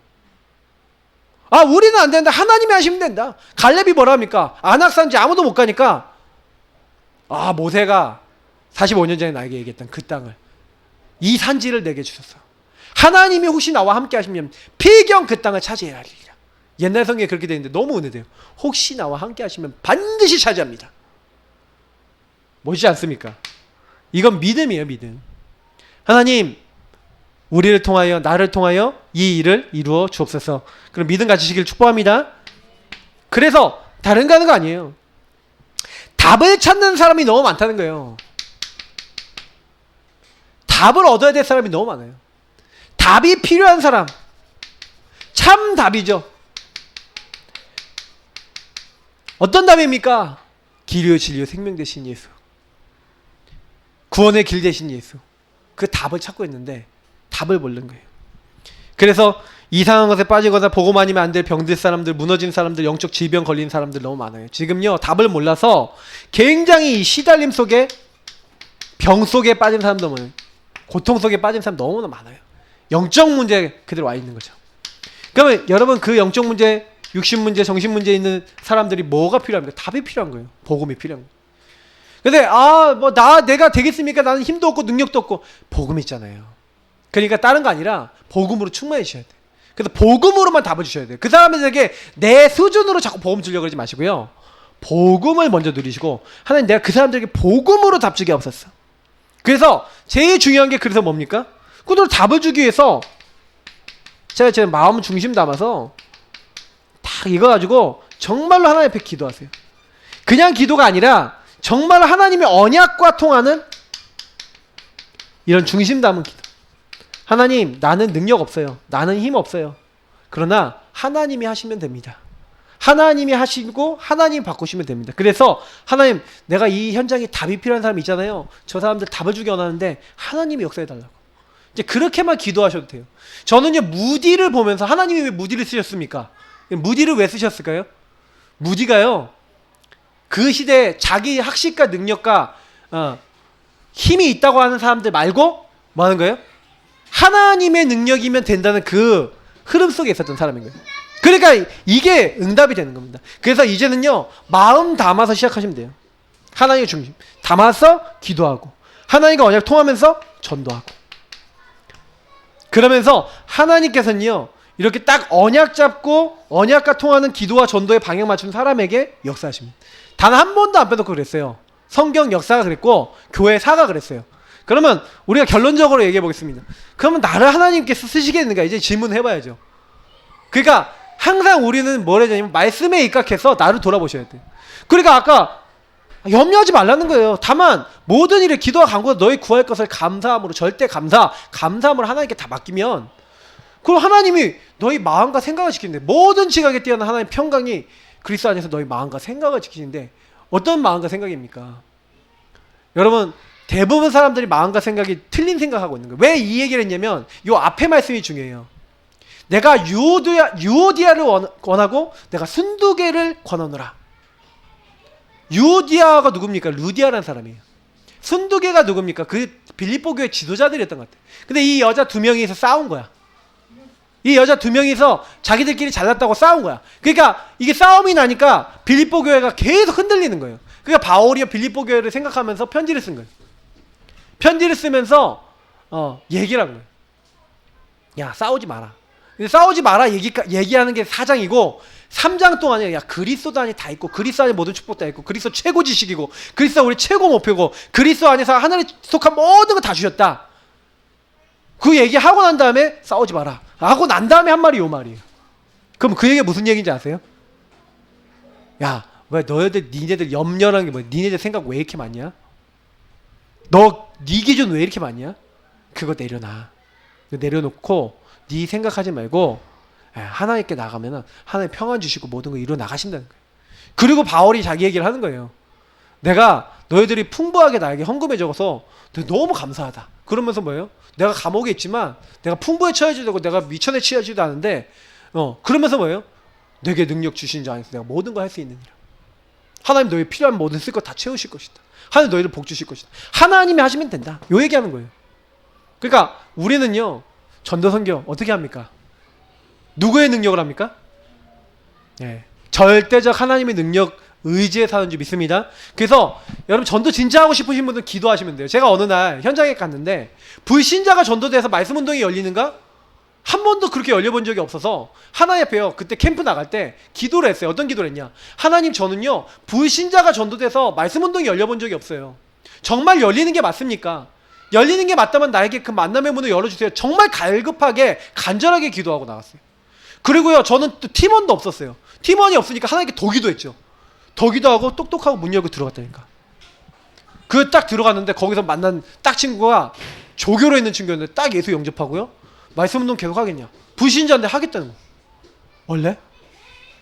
아 우리는 안 된다. 하나님이 하시면 된다. 갈렙이 뭐라 합니까? 안악산지 아무도 못 가니까 아 모세가 45년 전에 나에게 얘기했던 그 땅을, 이 산지를 내게 주셨어. 하나님이 혹시 나와 함께 하시면 필경 그 땅을 차지해야 하리라. 옛날 성경에 그렇게 되어 있는데 너무 은혜돼요. 혹시 나와 함께 하시면 반드시 차지합니다. 멋지지 않습니까? 이건 믿음이에요. 믿음. 하나님 우리를 통하여 나를 통하여 이 일을 이루어 주옵소서. 그럼 믿음 가지시길 축복합니다. 그래서 다른 거 하는 거 아니에요. 답을 찾는 사람이 너무 많다는 거예요. 답을 얻어야 될 사람이 너무 많아요. 답이 필요한 사람, 참 답이죠. 어떤 답입니까? 길이요 진리요 생명 되신 예수, 구원의 길 되신 예수. 그 답을 찾고 있는데 답을 모르는 거예요. 그래서 이상한 것에 빠지거나 복음 아니면 안 될 병들 사람들, 무너진 사람들, 영적 질병 걸린 사람들 너무 많아요. 지금요 답을 몰라서 굉장히 시달림 속에, 병 속에 빠진 사람도 많아요. 고통 속에 빠진 사람 너무나 많아요. 영적 문제 그대로 와 있는 거죠. 그러면 여러분 그 영적 문제, 육신 문제, 정신 문제 있는 사람들이 뭐가 필요합니까? 답이 필요한 거예요. 복음이 필요한 거예요. 근데 내가 되겠습니까? 나는 힘도 없고 능력도 없고. 복음 있잖아요. 그러니까 다른 거 아니라 복음으로 충만해지셔야 돼요. 그래서 복음으로만 답을 주셔야 돼요. 그 사람들에게 내 수준으로 자꾸 복음 주려고 그러지 마시고요. 복음을 먼저 누리시고, 하나님 내가 그 사람들에게 복음으로 답 주게 하옵소서. 그래서 제일 중요한 게 그래서 뭡니까? 그들 답을 주기 위해서 제가 제 마음 중심 담아서 딱 이거 가지고 정말로 하나님 앞에 기도하세요. 그냥 기도가 아니라 정말 하나님의 언약과 통하는 이런 중심 담은 기도. 하나님, 나는 능력 없어요. 나는 힘 없어요. 그러나 하나님이 하시면 됩니다. 하나님이 하시고 하나님이 바꾸시면 됩니다. 그래서 하나님, 내가 이 현장에 답이 필요한 사람 있잖아요. 저 사람들 답을 주기 원하는데 하나님이 역사해달라고. 이제 그렇게만 기도하셔도 돼요. 저는요, 무디를 보면서 하나님이 왜 무디를 쓰셨습니까? 무디를 왜 쓰셨을까요? 무디가요, 그 시대에 자기 학식과 능력과 힘이 있다고 하는 사람들 말고 뭐 하는 거예요? 하나님의 능력이면 된다는 그 흐름 속에 있었던 사람인 거예요. 그러니까 이게 응답이 되는 겁니다. 그래서 이제는요, 마음 담아서 시작하시면 돼요. 하나님의 중심 담아서 기도하고 하나님과 언약 통하면서 전도하고, 그러면서 하나님께서는요, 이렇게 딱 언약 잡고 언약과 통하는 기도와 전도의 방향 맞춘 사람에게 역사하십니다. 단 한 번도 안 빼놓고 그랬어요. 성경 역사가 그랬고 교회사가 그랬어요. 그러면 우리가 결론적으로 얘기해 보겠습니다. 그러면 나를 하나님께서 쓰시겠는가? 이제 질문해봐야죠. 그러니까 항상 우리는 뭘 해야 되냐면 말씀에 입각해서 나를 돌아보셔야 돼요. 그러니까 아까 염려하지 말라는 거예요. 다만 모든 일에 기도와 간구로 너희 구할 것을 감사함으로, 절대 감사함으로 하나님께 다 맡기면, 그럼 하나님이 너희 마음과 생각을 지키는데, 모든 지각에 뛰어난 하나님의 평강이 그리스도 안에서 너희 마음과 생각을 지키는데 어떤 마음과 생각입니까? 여러분, 대부분 사람들이 마음과 생각이 틀린 생각하고 있는 거예요. 왜 이 얘기를 했냐면 이 앞에 말씀이 중요해요. 내가 유오디아를 원하고 내가 순두개를 권하노라. 유오디아가 누굽니까? 루디아라는 사람이에요. 순두개가 누굽니까? 그 빌립보 교회 지도자들이었던 것 같아요. 근데 이 여자 두 명이서 싸운 거야. 이 여자 두 명이서 자기들끼리 잘났다고 싸운 거야. 그러니까 이게 싸움이 나니까 빌립보 교회가 계속 흔들리는 거예요. 그러니까 바울이 빌립보 교회를 생각하면서 편지를 쓴 거예요. 편지를 쓰면서 얘기를 한 거예요. 야, 싸우지 마라. 싸우지 마라 얘기하는 게 4장이고 3장 동안에 야, 그리스도 안에 다 있고 그리스도 안에 모든 축복 다 있고 그리스도 최고 지식이고 그리스도 우리 최고 목표고 그리스도 안에서 하늘에 속한 모든 거 다 주셨다. 그 얘기하고 난 다음에 싸우지 마라 하고 난 다음에 한 말이 요 말이에요. 그럼 그 얘기가 무슨 얘기인지 아세요? 야, 왜 니네들 염려라는 게 뭐야? 니네들 생각 왜 이렇게 많냐? 네 기준 왜 이렇게 많냐? 그거 내려놔. 내려놓고 네 생각하지 말고 하나님께 나가면은 하나님 평안 주시고 모든 거 이루어 나가신다는 거예요. 그리고 바울이 자기 얘기를 하는 거예요. 내가 너희들이 풍부하게 나에게 헌금해 줘서 너무 감사하다. 그러면서 뭐예요? 내가 감옥에 있지만 내가 풍부에 처해지도 되고 내가 미천에 취하지도 않은데 그러면서 뭐예요? 내게 능력 주신 자 안에서 내가 모든 걸 할 수 있느니라. 하나님 너희 필요한 모든 쓸 것 다 채우실 것이다. 하나님 너희를 복 주실 것이다. 하나님이 하시면 된다. 요 얘기하는 거예요. 그러니까 우리는요, 전도 선교 어떻게 합니까? 누구의 능력을 합니까? 네. 절대적 하나님의 능력 의지에 사는 줄 믿습니다. 그래서 여러분 전도 진짜 하고 싶으신 분들 기도하시면 돼요. 제가 어느 날 현장에 갔는데 불신자가 전도돼서 말씀 운동이 열리는가? 한 번도 그렇게 열려본 적이 없어서 하나님 앞에요. 그때 캠프 나갈 때 기도를 했어요. 어떤 기도를 했냐? 하나님, 저는요 불신자가 전도돼서 말씀 운동이 열려본 적이 없어요. 정말 열리는 게 맞습니까? 열리는 게 맞다면 나에게 그 만남의 문을 열어주세요. 정말 갈급하게 간절하게 기도하고 나갔어요. 그리고요, 저는 또 팀원도 없었어요. 팀원이 없으니까 하나님께 더 기도했죠. 더 기도하고 똑똑하고 문 열고 들어갔다니까. 그 딱 들어갔는데 거기서 만난 딱 친구가 조교로 있는 친구였는데 딱 예수 영접하고요. 말씀 운동 계속 하겠냐? 불신자인데 하겠다는 거. 원래?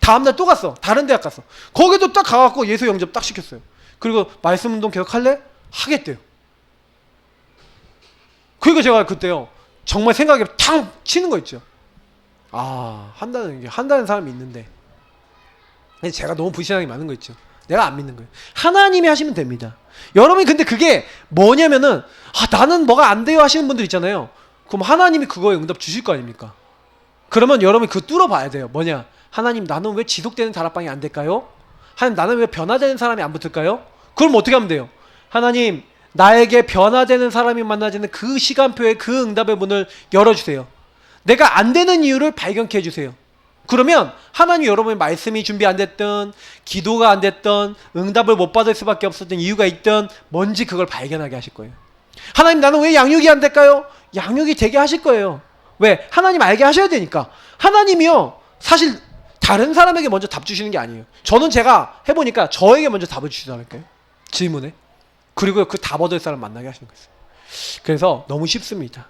다음날 또 갔어. 다른 대학 갔어. 거기도 딱 가갖고 예수 영접 딱 시켰어요. 그리고 말씀 운동 계속 할래? 하겠대요. 그리고 제가 그때요, 정말 생각에 탕 치는 거 있죠. 아, 한다는 사람이 있는데 제가 너무 불신앙이 많은 거 있죠. 내가 안 믿는 거예요. 하나님이 하시면 됩니다. 여러분이 근데 그게 뭐냐면은 나는 뭐가 안 돼요 하시는 분들 있잖아요. 그럼 하나님이 그거에 응답 주실 거 아닙니까? 그러면 여러분이 그거 뚫어봐야 돼요. 뭐냐? 하나님, 나는 왜 지속되는 다락방이 안 될까요? 하나님, 나는 왜 변화되는 사람이 안 붙을까요? 그럼 어떻게 하면 돼요? 하나님, 나에게 변화되는 사람이 만나지는 그 시간표에 그 응답의 문을 열어주세요. 내가 안 되는 이유를 발견케 해주세요. 그러면 하나님, 여러분의 말씀이 준비 안 됐든 기도가 안 됐든 응답을 못 받을 수밖에 없었던 이유가 있든 뭔지 그걸 발견하게 하실 거예요. 하나님, 나는 왜 양육이 안 될까요? 양육이 되게 하실 거예요. 왜? 하나님 알게 하셔야 되니까. 하나님이요 사실 다른 사람에게 먼저 답 주시는 게 아니에요. 저는 제가 해보니까 저에게 먼저 답을 주시더라고요. 질문에. 그리고 그 답 얻을 사람 만나게 하시는 거예요. 그래서 너무 쉽습니다.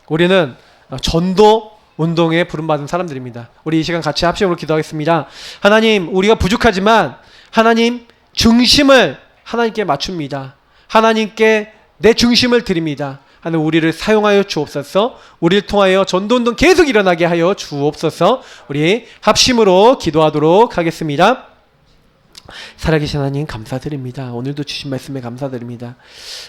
우리는 전도 운동에 부름받은 사람들입니다. 우리 이 시간 같이 합심으로 기도하겠습니다. 하나님, 우리가 부족하지만 하나님 중심을 하나님께 맞춥니다. 하나님께 내 중심을 드립니다. 하나님, 우리를 사용하여 주옵소서. 우리를 통하여 전도운동 계속 일어나게 하여 주옵소서. 우리 합심으로 기도하도록 하겠습니다. 살아계신 하나님 감사드립니다. 오늘도 주신 말씀에 감사드립니다.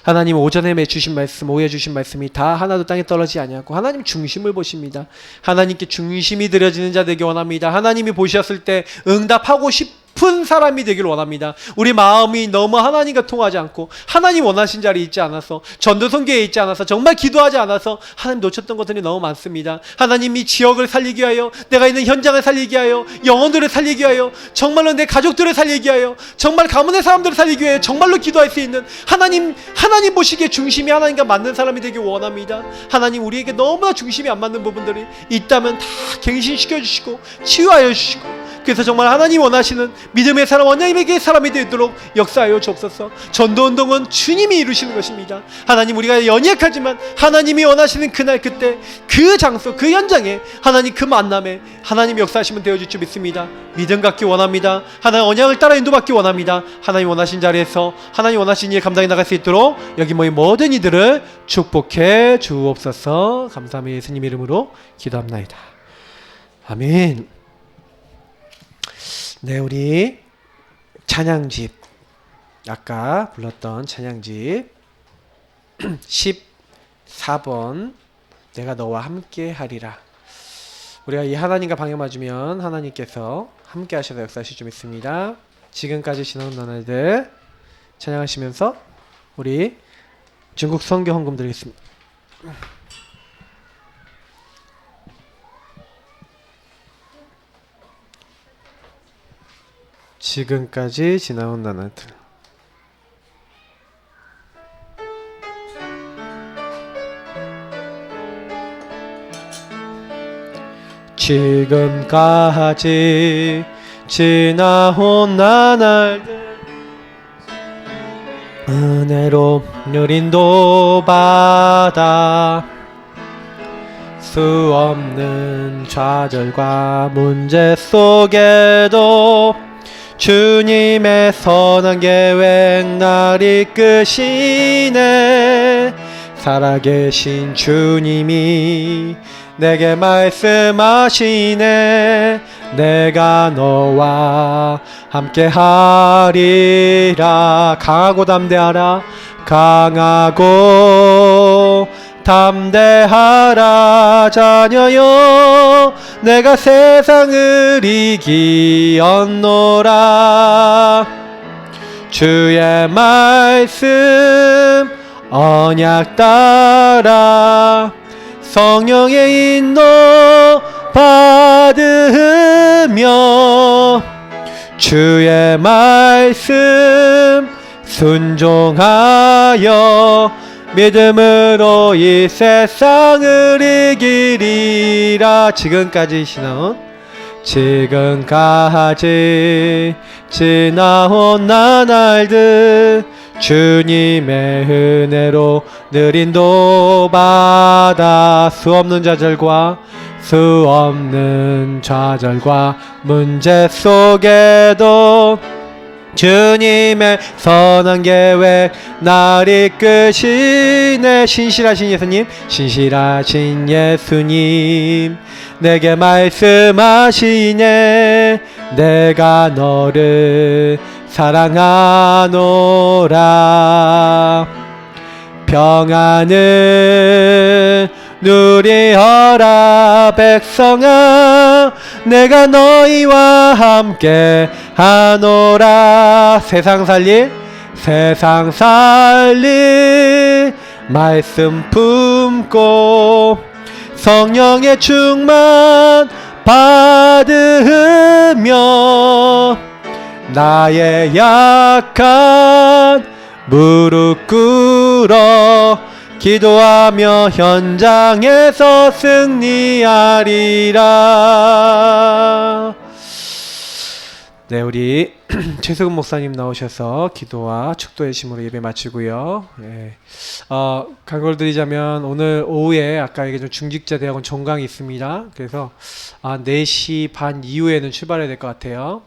하나님, 오전에 주신 말씀, 오후에 주신 말씀이 다 하나도 땅에 떨어지지 아니하고 하나님 중심을 보십니다. 하나님께 중심이 드려지는 자 되기 원합니다. 하나님이 보셨을 때 응답하고 싶은 사람이 되길 원합니다. 우리 마음이 너무 하나님과 통하지 않고 하나님 원하신 자리에 있지 않아서, 전도 선교에 있지 않아서, 정말 기도하지 않아서 하나님 놓쳤던 것들이 너무 많습니다. 하나님이 지역을 살리기 위하여, 내가 있는 현장을 살리기 위하여, 영혼들을 살리기 위하여, 정말로 내 가족들을 살리기 위하여, 정말 가문의 사람들을 살리기 위하여 정말로 기도할 수 있는 하나님 보시기에 중심이 하나님과 맞는 사람이 되길 원합니다. 하나님, 우리에게 너무나 중심이 안 맞는 부분들이 있다면 다 갱신시켜 주시고 치유하여 주시고, 그래서 정말 하나님 원하시는 믿음의 사람, 원장님에게 사람이 되도록 역사하여 주옵소서. 전도운동은 주님이 이루시는 것입니다. 하나님, 우리가 연약하지만 하나님이 원하시는 그날, 그때, 그 장소, 그 현장에 하나님 그 만남에 하나님 역사하시면 되어질 줄 믿습니다. 믿음 갖기 원합니다. 하나님 언약을 따라 인도받기 원합니다. 하나님 원하신 자리에서 하나님 원하신 일 감당해 나갈 수 있도록 여기 모인 모든 이들을 축복해 주옵소서. 감사하며 예수님 이름으로 기도합나이다. 아멘. 네, 우리 찬양집, 아까 불렀던 찬양집 14번 내가 너와 함께 하리라. 우리가 이 하나님과 방해 맞으면 하나님께서 함께 하셔서 역사하실 줄 믿습니다. 지금까지 지나온 나날들 찬양하시면서 우리 중국 선교 헌금 드리겠습니다. 지금까지 지나온 나날들. 지금까지 지나온 나날들 은혜로 누린도 받아 수 없는 좌절과 문제 속에도 주님의 선한 계획 날 이끄시네. 살아계신 주님이 내게 말씀하시네. 내가 너와 함께 하리라. 강하고 담대하라. 강하고 담대하라 자녀여, 내가 세상을 이기었노라. 주의 말씀 언약 따라 성령의 인도 받으며 주의 말씀 순종하여 믿음으로 이 세상을 이기리라. 지금까지 지나온 나날들 주님의 은혜로 늘 인도받아 수 없는 좌절과 문제 속에도 주님의 선한 계획 날 이끄시네. 신실하신 예수님 내게 말씀하시네. 내가 너를 사랑하노라. 평안을 누리어라 백성아, 내가 너희와 함께 하노라. 세상 살릴 말씀 품고 성령의 충만 받으며 나의 약한 무릎 꿇어 기도하며 현장에서 승리하리라. 네, 우리 최수근 목사님 나오셔서 기도와 축도의 심으로 예배 마치고요. 예. 강조를 드리자면 오늘 오후에 아까 얘기했던 중직자 대학원 종강이 있습니다. 그래서 4시 반 이후에는 출발해야 될 것 같아요.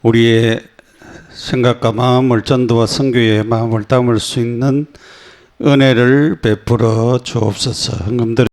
우리의 생각과 마음을 전도와 선교의 마음을 담을 수 있는 은혜를 베풀어 주옵소서. 헌금들